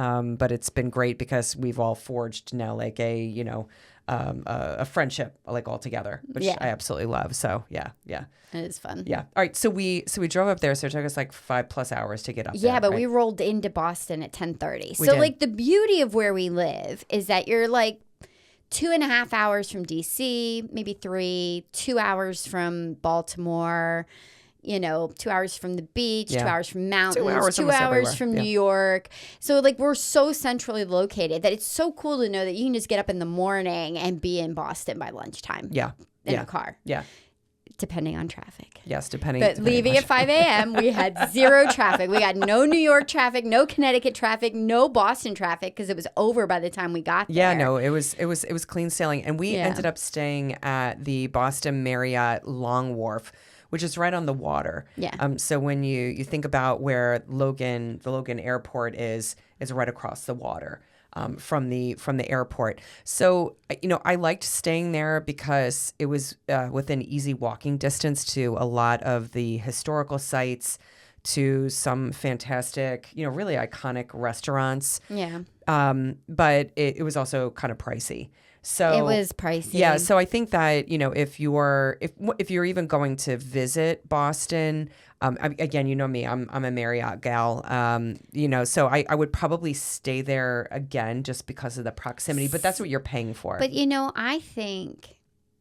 B: it's been great because we've all forged now a friendship like all together, which I absolutely love. So yeah.
A: It is fun.
B: Yeah. All right. So we drove up there. So it took us like 5+ hours to get up there.
A: Yeah, but
B: right?
A: we rolled into Boston at 10:30.
B: We
A: So
B: did.
A: like the beauty of where we live is that you're like 2.5 hours from DC, maybe 3, 2 hours from Baltimore, 2 hours from the beach, 2 hours from mountains, 2 hours from New York. So like we're so centrally located that it's so cool to know that you can just get up in the morning and be in Boston by lunchtime. In a car.
B: Yeah.
A: Depending on traffic.
B: Yes, depending.
A: But leaving at 5 a.m., we had zero traffic. We got no New York traffic, no Connecticut traffic, no Boston traffic because it was over by the time we got there.
B: Yeah, no, it was clean sailing, and we ended up staying at the Boston Marriott Long Wharf, which is right on the water.
A: Yeah.
B: So when you think about where the Logan Airport is right across the water. From the airport. So, I liked staying there because it was within easy walking distance to a lot of the historical sites, to some fantastic, really iconic restaurants.
A: Yeah.
B: But it was also kind of pricey. So
A: it was pricey.
B: Yeah. So I think that, if you're even going to visit Boston, again, you know me, I'm a Marriott gal, so I would probably stay there again just because of the proximity, but that's what you're paying for.
A: But, I think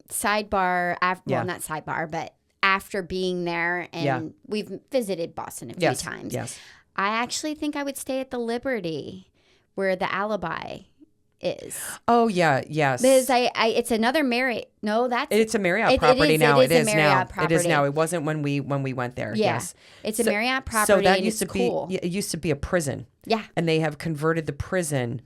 A: sidebar, not sidebar, but after being there and we've visited Boston a few times.
B: Yes.
A: I actually think I would stay at the Liberty where the Alibi is.
B: Oh yeah, yes.
A: Because it's another Marriott. No,
B: it's a Marriott property now.
A: It is a Marriott property.
B: It is now. It wasn't when we went there.
A: Yeah.
B: Yes,
A: it's a Marriott property.
B: So that
A: and
B: used to
A: cool.
B: be. It used to be a prison.
A: Yeah,
B: and they have converted the prison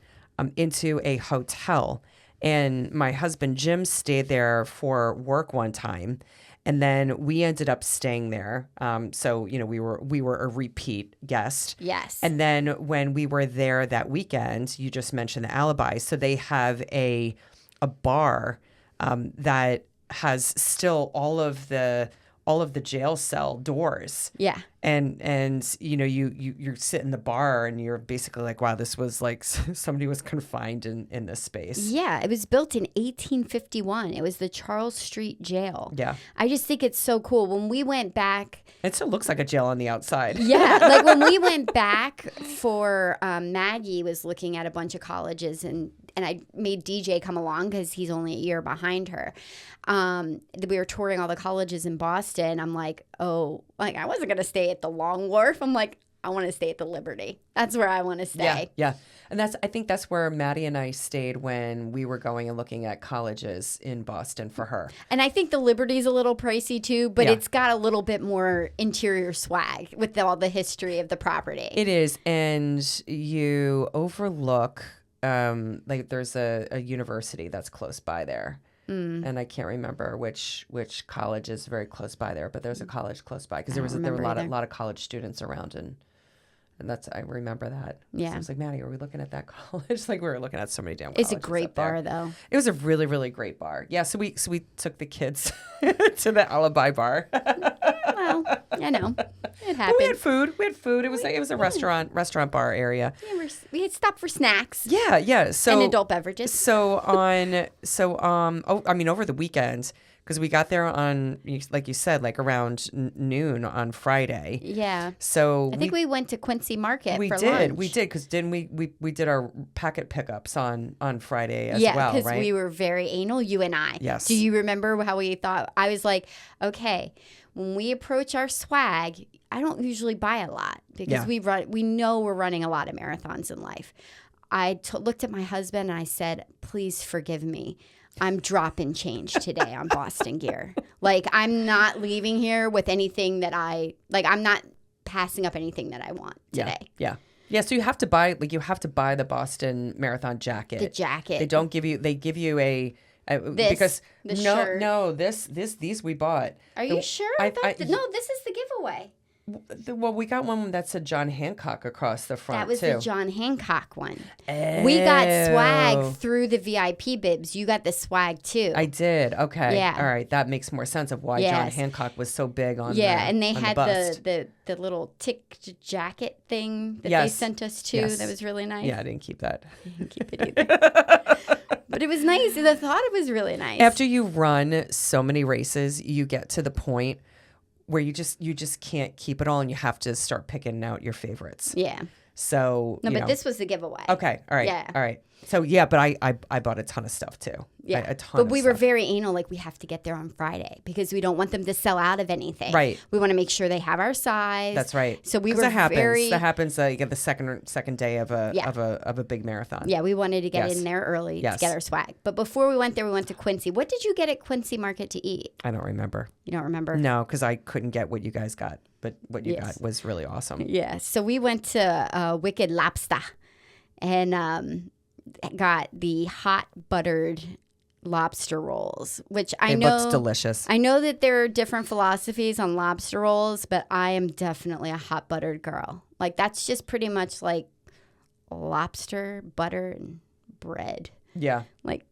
B: into a hotel. And my husband Jim stayed there for work one time. And then we ended up staying there. So, we were a repeat guest.
A: Yes.
B: And then when we were there that weekend, you just mentioned the Alibi. So they have a bar that has still all of the jail cell doors.
A: Yeah.
B: And you sit in the bar and you're basically like, wow, this was like somebody was confined in this space.
A: Yeah, it was built in 1851. It was the Charles Street Jail.
B: Yeah.
A: I just think it's so cool. When we went back,
B: it still looks like a jail on the outside.
A: Yeah, like when we went back for Maggie was looking at a bunch of colleges and I made DJ come along because he's only a year behind her. We were touring all the colleges in Boston. I'm like, I wasn't going to stay at the Long Wharf. I'm like, I want to stay at the Liberty. That's where I want to stay.
B: Yeah. And I think that's where Maddie and I stayed when we were going and looking at colleges in Boston for her.
A: And I think the Liberty's a little pricey too, but it's got a little bit more interior swag with all the history of the property.
B: It is. And you overlook, there's a university that's close by there. And I can't remember which college is very close by there, but there's a college close by because there were a lot of college students around, and I remember that.
A: Yeah,
B: so I was like, Maddie, are we looking at that college? Like we were looking at so many damn colleges.
A: It's a great bar though.
B: It was a really, really great bar. Yeah, so we took the kids to the Alibi bar.
A: Well, it happened.
B: But we had food. It was a restaurant bar area.
A: Yeah, we had stopped for snacks.
B: Yeah. So
A: and adult beverages.
B: So over the weekend, because we got there on, like you said, like around noon on Friday.
A: Yeah.
B: So
A: I think we went to Quincy Market for lunch.
B: We did, because didn't we did our packet pickups on Friday as well, right?
A: Yeah, because we were very anal, you and I.
B: Yes.
A: Do you remember how we thought? I was like, okay, when we approach our swag, I don't usually buy a lot because we know we're running a lot of marathons in life. I looked at my husband and I said, please forgive me. I'm dropping change today on Boston gear. Like, I'm not leaving here with anything that I'm not passing up anything that I want today.
B: Yeah. So you have to buy the Boston Marathon jacket.
A: The jacket.
B: They give you a
A: shirt.
B: These we bought.
A: Are you sure? No, this is the giveaway.
B: Well, we got one that said John Hancock across the front,
A: That was
B: too.
A: the John Hancock one. We got swag through the VIP bibs. You got the swag, too.
B: I did. Okay.
A: Yeah.
B: All right. That makes more sense of why John Hancock was so big on
A: and they had
B: the
A: little tick jacket thing that they sent us, too. That was really nice.
B: Yeah, I didn't keep that.
A: I didn't keep it either. But it was nice. The thought it was really nice.
B: After you run so many races, you get to the point where you just can't keep it all, and you have to start picking out your favorites.
A: Yeah.
B: So
A: No, but this was the giveaway.
B: Okay. All right.
A: Yeah.
B: All right. So yeah, but I bought a ton of stuff too.
A: Yeah.
B: A ton.
A: But
B: of
A: we were
B: stuff.
A: very anal. Like, we have to get there on Friday because we don't want them to sell out of anything.
B: Right.
A: We want to make sure they have our size.
B: That's right.
A: So we
B: 'Cause
A: were
B: that happens.
A: very.
B: That happens. You get the second day of a big marathon.
A: Yeah, we wanted to get
B: Yes.
A: in there early
B: Yes.
A: to get our swag. But before we went there, we went to Quincy. What did you get at Quincy Market to eat?
B: I don't remember.
A: You don't remember?
B: No, because I couldn't get what you guys got, but what you
A: Yes.
B: got was really awesome.
A: Yeah. So we went to Wicked Lobster and got the hot buttered lobster rolls, which I
B: It
A: know
B: looks delicious.
A: I know that there are different philosophies on lobster rolls, but I am definitely a hot buttered girl. Like, that's just pretty much like lobster, butter, and bread.
B: Yeah.
A: Like,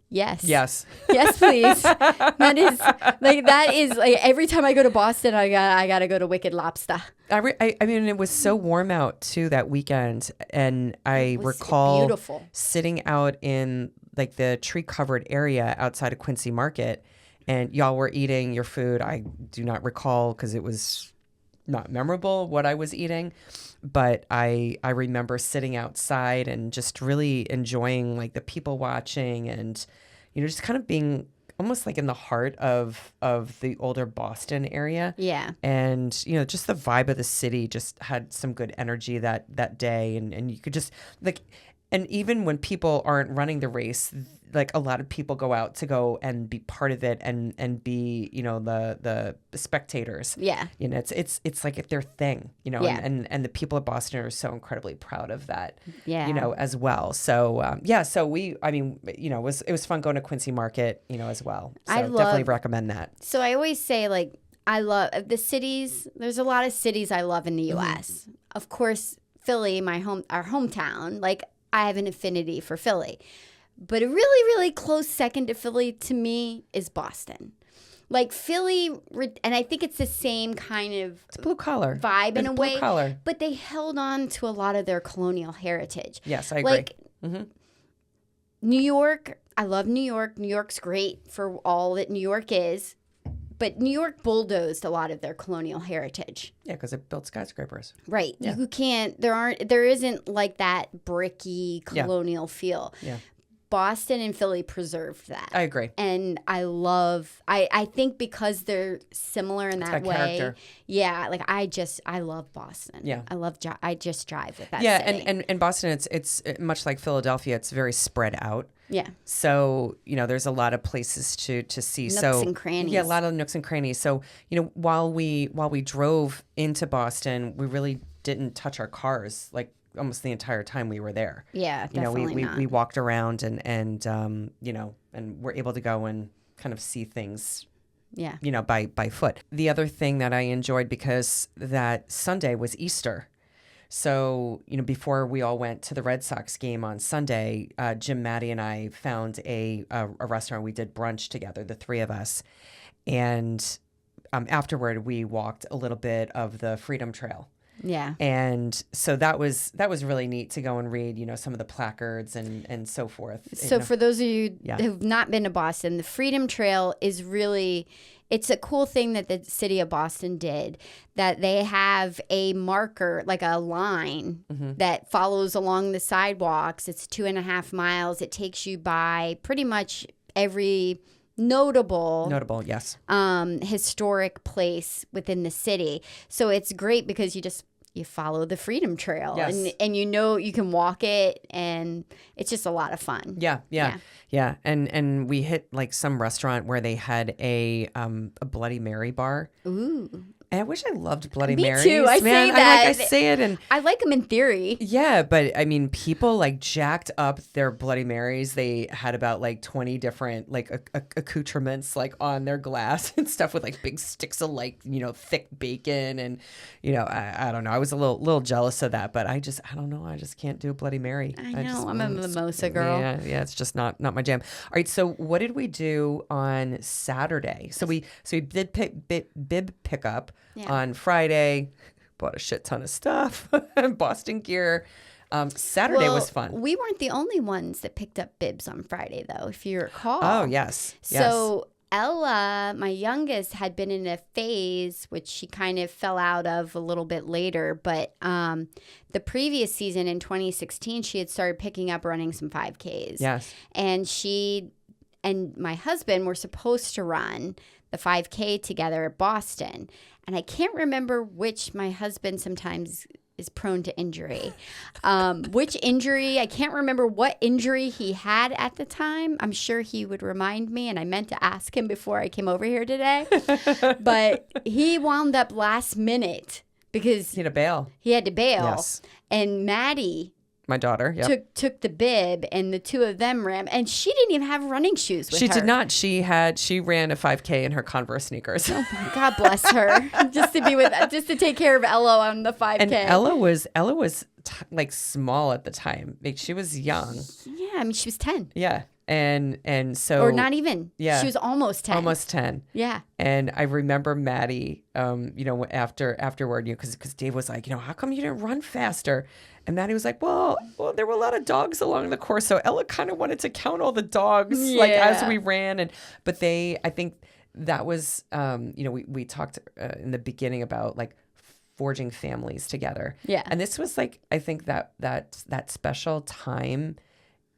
A: yes.
B: Yes.
A: Yes, please. That is like every time I go to Boston, I gotta go to Wicked Lobster.
B: I mean, it was so warm out too that weekend, and I
A: It was
B: recall
A: beautiful.
B: sitting out in like the tree covered area outside of Quincy Market, and y'all were eating your food. I do not recall because it was not memorable what I was eating, but I remember sitting outside and just really enjoying like the people watching, and just kind of being almost like in the heart of the older Boston area.
A: Yeah.
B: And, just the vibe of the city just had some good energy that day. And you could just like, and even when people aren't running the race, like a lot of people go out to go and be part of it and be, the spectators.
A: Yeah.
B: It's like their thing,
A: Yeah.
B: and the people of Boston are so incredibly proud of that,
A: Yeah.
B: as well. So, so it was fun going to Quincy Market, as well. So
A: I
B: definitely
A: love-
B: recommend that.
A: So I always say, like, I love the cities. There's a lot of cities I love in the U.S. Of course, Philly, our hometown. Like, I have an affinity for Philly, but a really, really close second to Philly to me is Boston. Like, Philly, and I think it's the same kind of
B: It's blue collar
A: vibe in a way,
B: Blue collar.
A: but they held on to a lot of their colonial heritage.
B: Yes, I agree.
A: Like, New York, I love New York. New York's great for all that New York is, but New York bulldozed a lot of their colonial heritage.
B: Yeah, because it built skyscrapers.
A: Right.
B: Yeah.
A: You can't, there isn't like that bricky colonial feel.
B: Yeah.
A: Boston and Philly preserved that.
B: I agree.
A: And I think because they're similar in that
B: got
A: way.
B: character.
A: Yeah. Like, I love Boston.
B: Yeah.
A: I just drive with that
B: Yeah,
A: city.
B: and Boston, it's much like Philadelphia. It's very spread out.
A: Yeah.
B: So, there's a lot of places to see.
A: Nooks and crannies.
B: Yeah, a lot of nooks and crannies. So, while we drove into Boston, we really didn't touch our cars like almost the entire time we were there.
A: Yeah, definitely not.
B: we walked around and and we're able to go and kind of see things
A: Yeah.
B: by foot. The other thing that I enjoyed, because that Sunday was Easter. So, before we all went to the Red Sox game on Sunday, Jim, Maddie, and I found a restaurant. We did brunch together, the three of us. And afterward, we walked a little bit of the Freedom Trail.
A: Yeah.
B: And so that was really neat to go and read, some of the placards and so forth.
A: So for those of you
B: Yeah.
A: who've not been to Boston, the Freedom Trail is really, it's a cool thing that the city of Boston did, that they have a marker, like a line that follows along the sidewalks. It's 2.5 miles. It takes you by pretty much every notable,
B: yes.
A: historic place within the city. So it's great because you follow the Freedom Trail,
B: Yes.
A: and you can walk it, and it's just a lot of fun.
B: Yeah. And we hit like some restaurant where they had a Bloody Mary bar.
A: Ooh.
B: And I wish I loved Bloody
A: Me
B: Marys.
A: too. I
B: man.
A: say that.
B: I say it, and
A: I like them in theory.
B: yeah, but I mean, people like jacked up their Bloody Marys. They had about like 20 different like accoutrements like on their glass and stuff with like big sticks of like thick bacon, and I don't know. I was a little jealous of that, but I don't know. I just can't do a Bloody Mary.
A: I know. I'm a mimosa girl.
B: Yeah, it's just not my jam. All right, so what did we do on Saturday? So we did bib pickup
A: Yeah.
B: on Friday. Bought a shit ton of stuff, Boston gear. Saturday was fun.
A: We weren't the only ones that picked up bibs on Friday, though, if you recall.
B: Oh, yes.
A: So Ella, my youngest, had been in a phase, which she kind of fell out of a little bit later. But the previous season in 2016, she had started picking up running some 5Ks.
B: Yes.
A: And she and my husband were supposed to run the 5K together at Boston. And I can't remember which. My husband sometimes is prone to injury. Which injury? I can't remember what injury he had at the time. I'm sure he would remind me, and I meant to ask him before I came over here today. But he wound up last minute because
B: he had to bail. Yes.
A: And Maddie,
B: my daughter,
A: took the bib, and the two of them ran, and she didn't even have running shoes with her.
B: She did not. She ran a 5K in her Converse sneakers.
A: Oh my God bless her. just to take care of Ella on the 5K.
B: And Ella was like small at the time. Like, she was young.
A: Yeah, I mean, she was 10.
B: Yeah. And so,
A: or not even.
B: Yeah.
A: She was almost 10.
B: Almost 10.
A: Yeah.
B: And I remember Maddie, afterward, because Dave was like, how come you didn't run faster? And Maddie was like, well, there were a lot of dogs along the course, so Ella kind of wanted to count all the dogs, like, as we ran. But I think that was, we talked in the beginning about, like, forging families together.
A: Yeah.
B: And this was, like, I think that special time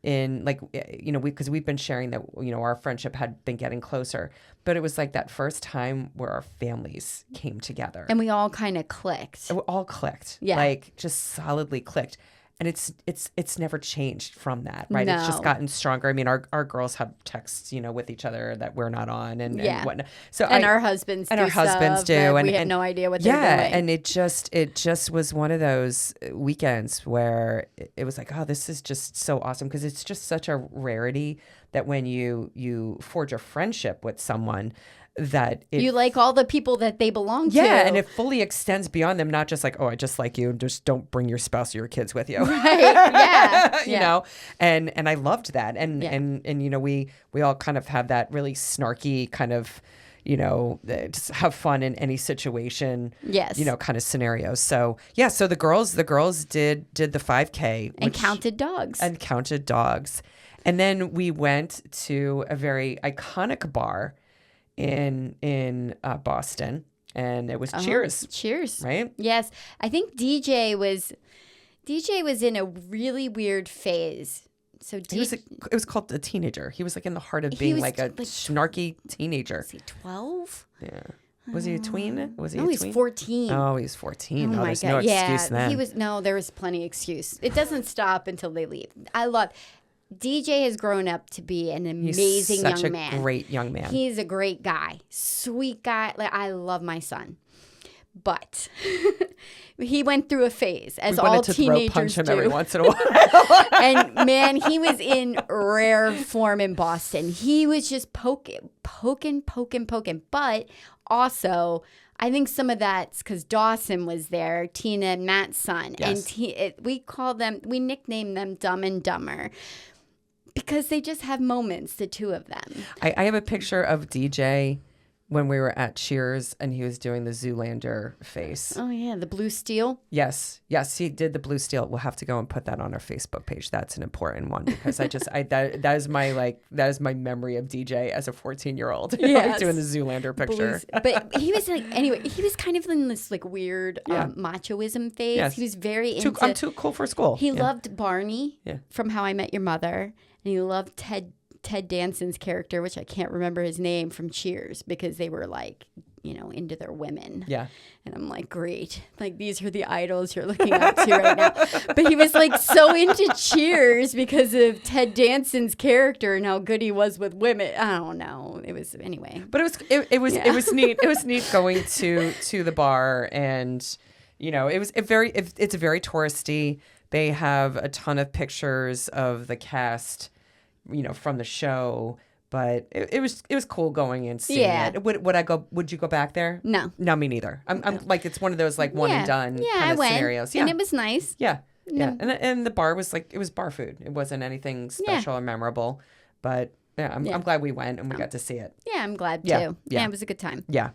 B: in, like, because we've been sharing that, our friendship had been getting closer, but it was like that first time where our families came together.
A: And we all kind of clicked.
B: We all clicked.
A: Yeah.
B: Like, just solidly clicked. And it's never changed from that, right?
A: No.
B: It's just gotten stronger. I mean, our girls have texts, with each other that we're not on and whatnot. So
A: our husbands do
B: and
A: we have no idea what they're doing.
B: Yeah, and it just was one of those weekends where it was like, oh, this is just so awesome, because it's just such a rarity that when you forge a friendship with someone, that
A: you like all the people that they belong to.
B: Yeah, and it fully extends beyond them, not just like, oh, I just like you, and just don't bring your spouse or your kids with you.
A: Right. Yeah.
B: you know? And I loved that. And we all kind of have that really snarky kind of, just have fun in any situation.
A: Yes.
B: Kind of scenario. So yeah, so the girls did the 5K
A: and counted dogs.
B: And then we went to a very iconic bar in Boston, and it was Cheers, right?
A: Yes, I think DJ was in a really weird phase. So
B: it was called a teenager. He was like in the heart of being like a snarky teenager.
A: Was he 12?
B: Yeah. Was he a tween? Was he?
A: No, he's 14.
B: Oh, he's 14.
A: Oh my
B: there's
A: God.
B: no excuse then.
A: There was plenty of excuse. It doesn't stop until they leave. DJ has grown up to be an amazing young man.
B: Such a great young man.
A: He's a great guy, sweet guy. Like, I love my son, but he went through a phase, as all teenagers do. We wanted to throw punch him every
B: once in a while.
A: And man, he was in rare form in Boston. He was just poking. But also, I think some of that's because Dawson was there, Tina and Matt's son,
B: yes.
A: And we nicknamed them Dumb and Dumber. Because they just have moments, the two of them.
B: I have a picture of DJ when we were at Cheers, and he was doing the Zoolander face.
A: Oh, yeah, the blue steel?
B: Yes, he did the blue steel. We'll have to go and put that on our Facebook page. That's an important one, because that is my memory of DJ as a 14-year-old.
A: Yes.
B: Doing the Zoolander picture.
A: But he was he was kind of in this like weird machoism phase. Yes. He was very
B: I'm too cool for school.
A: He loved Barney from How I Met Your Mother, and he loved Ted Danson's character, which I can't remember his name, from Cheers, because they were like, into their women.
B: Yeah.
A: And I'm like, great. Like, these are the idols you're looking up to right now. But he was like so into Cheers because of Ted Danson's character and how good he was with women. I don't know. It was anyway.
B: But it was neat. It was neat going to the bar, and it's very touristy. They have a ton of pictures of the cast, from the show, but it was cool going and seeing it. Would you go back there?
A: No,
B: me neither. I'm like, it's one of those like one and done kind of scenarios.
A: Yeah, and it was nice.
B: Yeah, and the bar was like, it was bar food. It wasn't anything special or memorable, but I'm glad we went and we got to see it.
A: Yeah, I'm glad too. Yeah, it was a good time.
B: Yeah.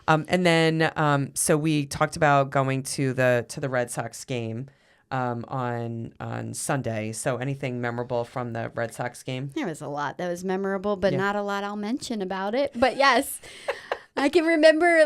B: And then so we talked about going to the Red Sox game. on Sunday. So anything memorable from the Red Sox game?
A: There was a lot that was memorable, but not a lot I'll mention about it. But yes, I can remember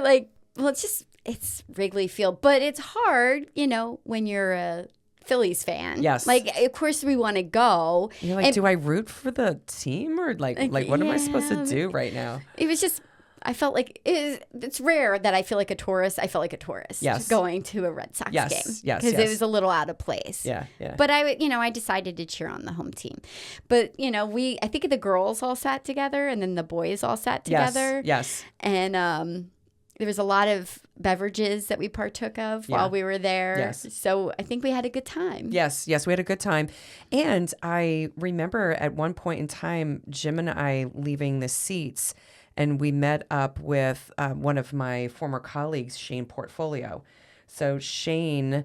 A: it's Wrigley Field, but it's hard, when you're a Phillies fan.
B: Yes.
A: Of course we want to go.
B: You're like, do I root for the team or like what am I supposed to do right now?
A: It was just, I felt like it's rare that I feel like a tourist. I felt like a tourist going to a Red Sox game.
B: Yes.
A: Because it was a little out of place.
B: Yeah.
A: But I decided to cheer on the home team. But, I think the girls all sat together and then the boys all sat together.
B: Yes.
A: And there was a lot of beverages that we partook of while we were there.
B: Yes.
A: So I think we had a good time.
B: Yes, we had a good time. And I remember at one point in time, Jim and I leaving the seats, and we met up with one of my former colleagues, Shane Portfolio. So Shane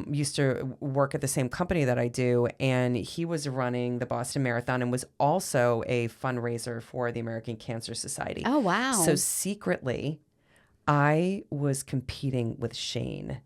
B: used to work at the same company that I do, and he was running the Boston Marathon and was also a fundraiser for the American Cancer Society.
A: Oh, wow.
B: So secretly, I was competing with Shane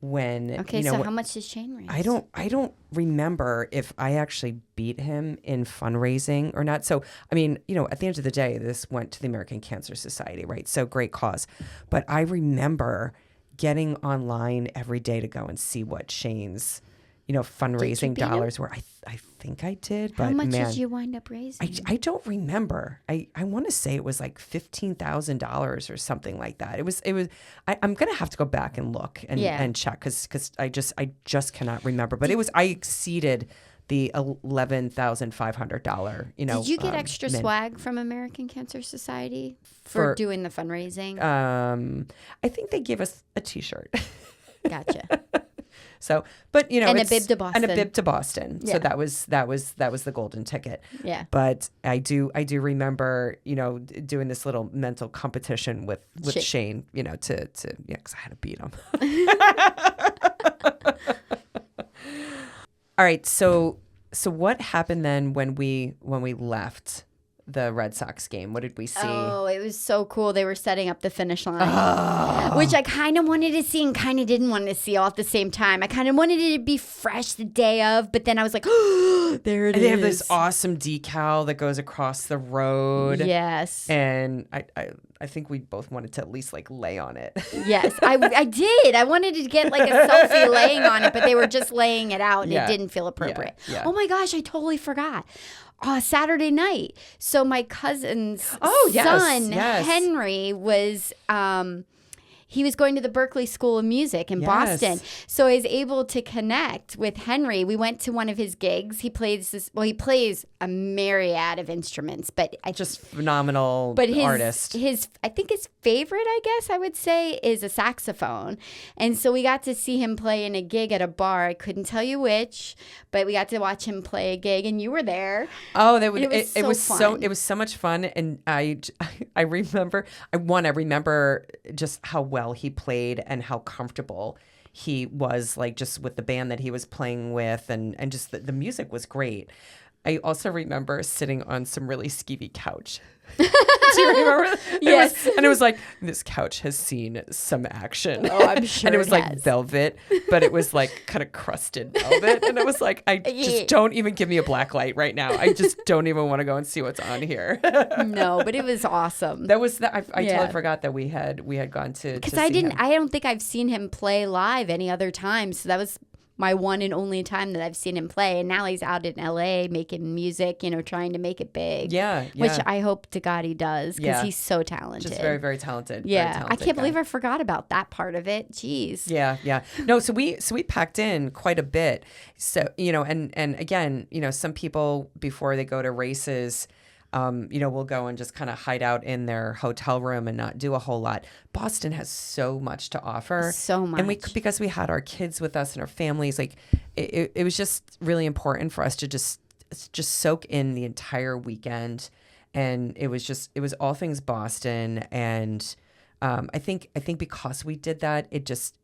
B: when.
A: Okay, so how much did Shane raise?
B: I don't remember if I actually beat him in fundraising or not. So I mean, at the end of the day, this went to the American Cancer Society, right? So great cause. But I remember getting online every day to go and see what Shane's fundraising dollars were. I think I did, but
A: how much did you wind up raising?
B: I don't remember. I want to say it was like $15,000 or something like that. It was. I'm gonna have to go back and look and check because I just cannot remember. But I exceeded the $11,500.
A: Did you get extra swag from American Cancer Society for doing the fundraising?
B: I think they gave us a T-shirt.
A: Gotcha.
B: So, but
A: and a bib to Boston.
B: And a bib to Boston. Yeah. So that was the golden ticket.
A: Yeah.
B: But I do remember, doing this little mental competition with Shane, because I had to beat him. All right. So what happened then when we left the Red Sox game? What did we see?
A: Oh, it was so cool. They were setting up the finish line, which I kind of wanted to see and kind of didn't want to see all at the same time. I kind of wanted it to be fresh the day of, but then I was like, oh, there it is.
B: They have this awesome decal that goes across the road.
A: Yes.
B: And I think we both wanted to at least lay on it.
A: Yes, I did. I wanted to get a selfie laying on it, but they were just laying it out and it didn't feel appropriate.
B: Yeah.
A: Oh my gosh, I totally forgot. Saturday night. So my cousin's son, Henry, was he was going to the Berklee School of Music in Boston. So I was able to connect with Henry. We went to one of his gigs. He plays a myriad of instruments, but
B: just phenomenal artist.
A: I think his favorite, I guess I would say, is a saxophone. And so we got to see him play in a gig at a bar. I couldn't tell you which, but we got to watch him play a gig, and you were there.
B: Oh, it was so much fun, and I remember just how well he played and how comfortable he was, just with the band that he was playing with, and just the music was great. I also remember sitting on some really skeevy couch. Do you remember?
A: Yes.
B: It was like, this couch has seen some action.
A: Oh, I'm sure.
B: And it was velvet, but it was kind of crusted velvet. And it was like, I just don't even give me a black light right now. I just don't even want to go and see what's on here.
A: No, but it was awesome.
B: That was I totally forgot that we had gone to
A: because I don't think I've seen him play live any other time. So that was my one and only time that I've seen him play. And now he's out in LA making music, trying to make it big.
B: Yeah.
A: Which I hope to God he does, because he's so talented.
B: Just very, very talented.
A: Yeah.
B: Very talented
A: I can't
B: guy.
A: believe I forgot about that part of it. Jeez.
B: Yeah. No, so we packed in quite a bit. So, and again, some people before they go to races, will go and just kind of hide out in their hotel room and not do a whole lot. Boston has so much to offer.
A: So much.
B: And because we had our kids with us and our families, it was just really important for us to just soak in the entire weekend. And it was all things Boston. And I think because we did that, it just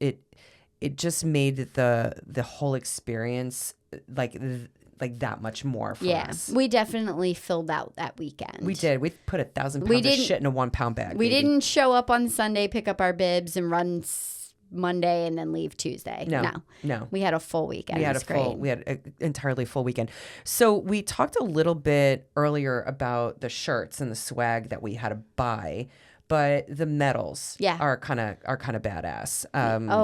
B: made the whole experience that much more for us.
A: We definitely filled out that weekend.
B: We did. We put 1,000 pounds of shit in a 1 pound bag.
A: We didn't show up on Sunday, pick up our bibs, and run Monday and then leave Tuesday.
B: No.
A: We had a full weekend. We had
B: an entirely full weekend. So we talked a little bit earlier about the shirts and the swag that we had to buy, but the medals are kind of badass.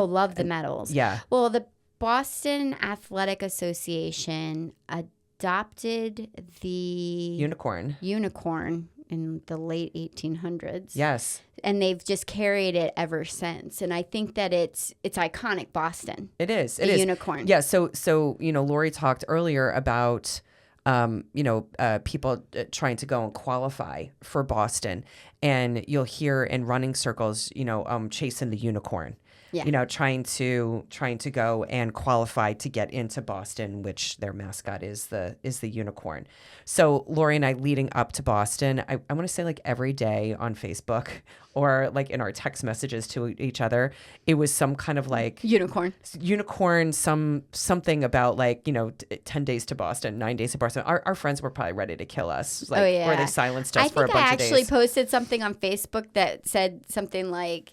A: Love the medals.
B: Yeah.
A: Well, the Boston Athletic Association adopted the unicorn in the late 1800s.
B: Yes.
A: And they've just carried it ever since. And I think that it's iconic Boston.
B: It is.
A: The unicorn.
B: Yeah. So Lorri talked earlier about people trying to go and qualify for Boston, and you'll hear in running circles, chasing the unicorn.
A: Yeah.
B: Trying to go and qualify to get into Boston, which their mascot is the unicorn. So Lorri and I, leading up to Boston, I want to say like every day on Facebook or like in our text messages to each other, it was some kind of like
A: unicorn,
B: something about like 10 days to Boston, 9 days to Boston. Our friends were probably ready to kill us, or they silenced us for a bunch of days.
A: I think I actually posted something on Facebook that said something like,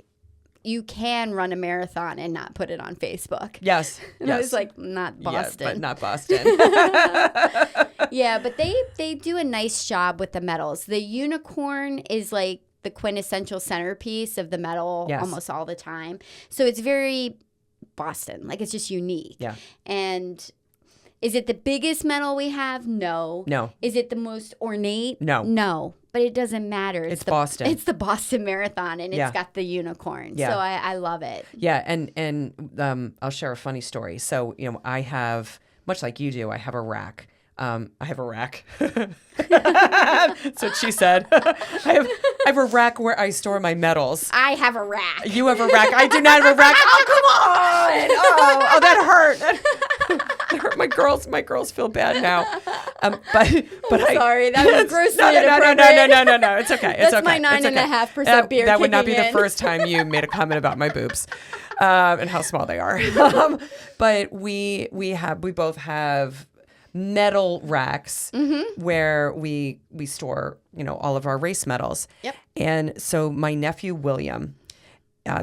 A: you can run a marathon and not put it on Facebook.
B: Yes.
A: And I was like, not Boston.
B: Yeah, but not Boston.
A: Yeah, but they do a nice job with the medals. The unicorn is like the quintessential centerpiece of the medal almost all the time. So it's very Boston. Like, it's just unique.
B: Yeah.
A: And is it the biggest medal we have? No. Is it the most ornate? No. But it doesn't matter.
B: It's Boston.
A: It's the Boston Marathon, and it's got the unicorn. Yeah. So I love it.
B: Yeah, and I'll share a funny story. So, I have, much like you do, I have a rack. I have a rack. That's what she said. I have a rack where I store my medals.
A: I have a rack.
B: You have a rack. I do not have a rack. Oh, come on. Oh, that hurt. That hurt. My girls feel bad now. But
A: sorry, that was grossly inappropriate.
B: No. It's okay.
A: That's my 9.5% beer.
B: That would not be the first time you made a comment about my boobs, and how small they are. But we both have medal racks where we store all of our race medals.
A: Yep.
B: And so my nephew William,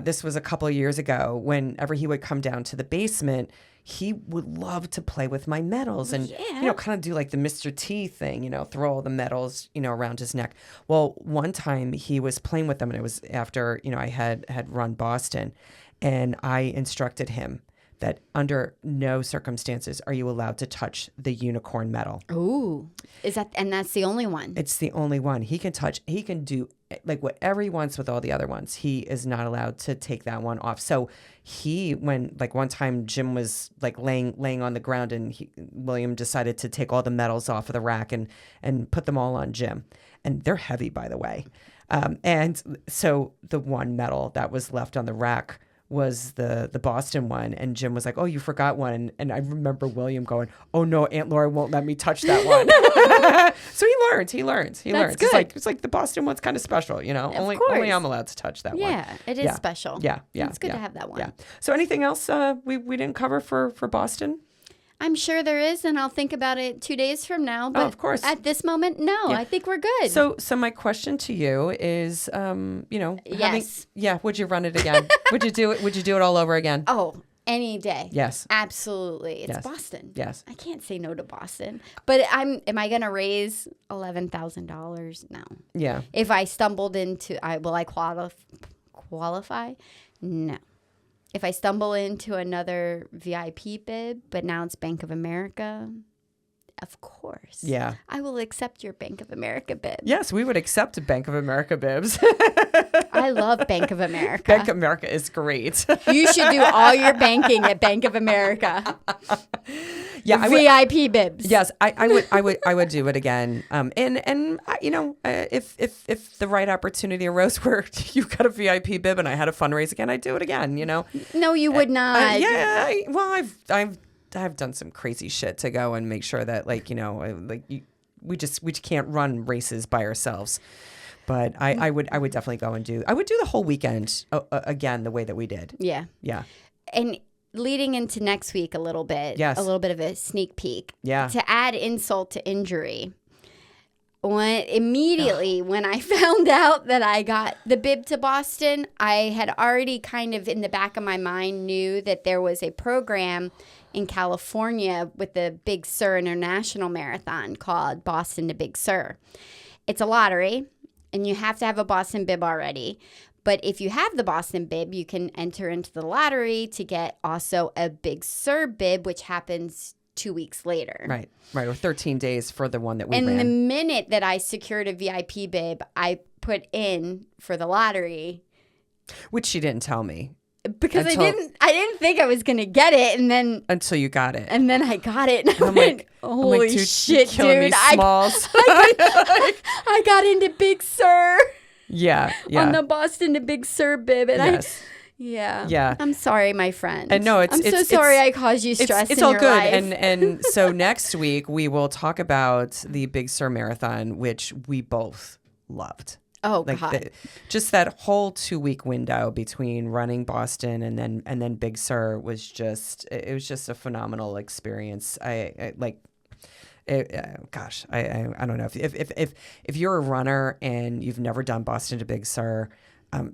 B: this was a couple of years ago, whenever he would come down to the basement, he would love to play with my medals and kind of do like the Mr. T thing, throw all the medals around his neck. Well, one time he was playing with them, and it was after I had run Boston, and I instructed him that under no circumstances are you allowed to touch the unicorn medal.
A: Ooh. And that's the only one?
B: It's the only one. He can do like whatever he wants with all the other ones. He is not allowed to take that one off. So when like one time Jim was like laying on the ground, and William decided to take all the medals off of the rack and put them all on Jim. And they're heavy, by the way. And so the one medal that was left on the rack was the Boston one, and Jim was like, "Oh, you forgot one." And I remember William going, "Oh no, Aunt Laura won't let me touch that one." So he learns.
A: That's good.
B: It's like the Boston one's kind of special, Only I'm allowed to touch that one.
A: Yeah, it is special.
B: Yeah.
A: It's good to have that one.
B: Yeah. So anything else we didn't cover for Boston?
A: I'm sure there is, and I'll think about it 2 days from now. But
B: of course.
A: At this moment, no. Yeah. I think we're good.
B: So my question to you is,
A: yes.
B: Would you run it again? Would you do it? Would you do it all over again?
A: Oh, any day.
B: Yes.
A: Absolutely. It's Boston.
B: Yes.
A: I can't say no to Boston. But am I going to raise $11,000? No.
B: Yeah.
A: If I stumbled will I qualify? No. If I stumble into another VIP bib, but now it's Bank of America, of course.
B: Yeah.
A: I will accept your Bank of America bib.
B: Yes, we would accept a Bank of America bibs.
A: I love Bank of America.
B: Bank of America is great.
A: You should do all your banking at Bank of America.
B: Yeah,
A: VIP bibs.
B: Yes, I would do it again. If the right opportunity arose where you got a VIP bib and I had a fundraise again, I'd do it again.
A: No, you would not.
B: I've done some crazy shit to go and make sure that we just can't run races by ourselves. But I would definitely go and I would do the whole weekend again the way that we did.
A: Yeah.
B: Yeah.
A: And leading into next week a little bit.
B: Yes.
A: A little bit of a sneak peek.
B: Yeah.
A: To add insult to injury, Immediately when I found out that I got the bib to Boston, I had already kind of in the back of my mind knew that there was a program in California with the Big Sur International Marathon called Boston to Big Sur. It's a lottery, and you have to have a Boston bib already. But if you have the Boston bib, you can enter into the lottery to get also a Big Sur bib, which happens 2 weeks later.
B: Right. Or 13 days for the one that we
A: ran.
B: And
A: the minute that I secured a VIP bib, I put in for the lottery.
B: Which she didn't tell me.
A: Because I didn't think I was going to get it. And then.
B: Until you got it.
A: And then I got it. And I'm like, holy shit, dude.
B: I
A: got into Big Sur.
B: Yeah.
A: On the Boston to Big Sur bib. And
B: yes.
A: Yeah. I'm sorry, my friend.
B: And no,
A: I'm so sorry I caused you stress.
B: It's all good. Life. And so next week we will talk about the Big Sur Marathon, which we both loved.
A: Oh, God.
B: Just that whole 2-week window between running Boston and then Big Sur was just a phenomenal experience. I don't know if you're a runner and you've never done Boston to Big Sur.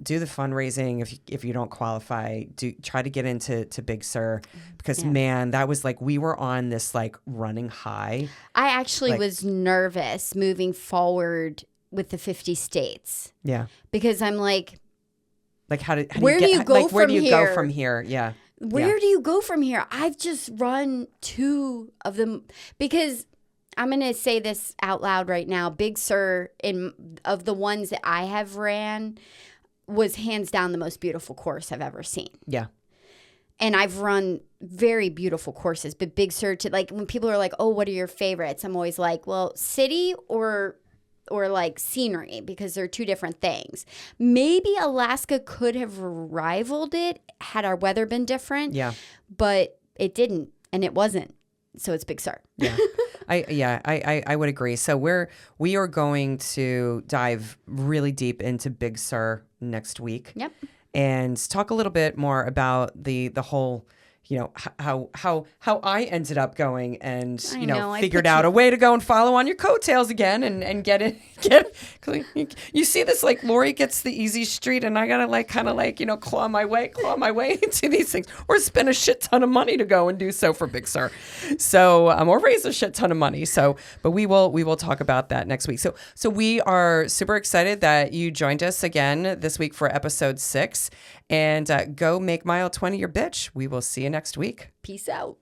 B: Do the fundraising. If you don't qualify, try to get into Big Sur because man, that was like we were on this like running high.
A: I actually was nervous moving forward with the 50 states.
B: Yeah,
A: because I'm like
B: where do you go from here? Yeah,
A: where do you go from here? I've just run 2 of them because. I'm going to say this out loud right now. Big Sur, of the ones that I have ran, was hands down the most beautiful course I've ever seen.
B: Yeah.
A: And I've run very beautiful courses, but Big Sur, like when people are like, oh, what are your favorites? I'm always like, well, city or like scenery, because they're 2 different things. Maybe Alaska could have rivaled it had our weather been different.
B: Yeah.
A: But it didn't, and it wasn't. So it's Big Sur.
B: Yeah. I would agree. So we are going to dive really deep into Big Sur next week.
A: Yep.
B: And talk a little bit more about the whole, how I ended up going and figured out a way to go and follow on your coattails again and get it. You see this, like Lorri gets the easy street and I gotta claw my way into these things or spend a shit ton of money to go and do so for Big Sur. So or raise a shit ton of money. So but we will talk about that next week. So we are super excited that you joined us again this week for episode 6 and go make mile 20 your bitch. We will see you next week.
A: Peace out.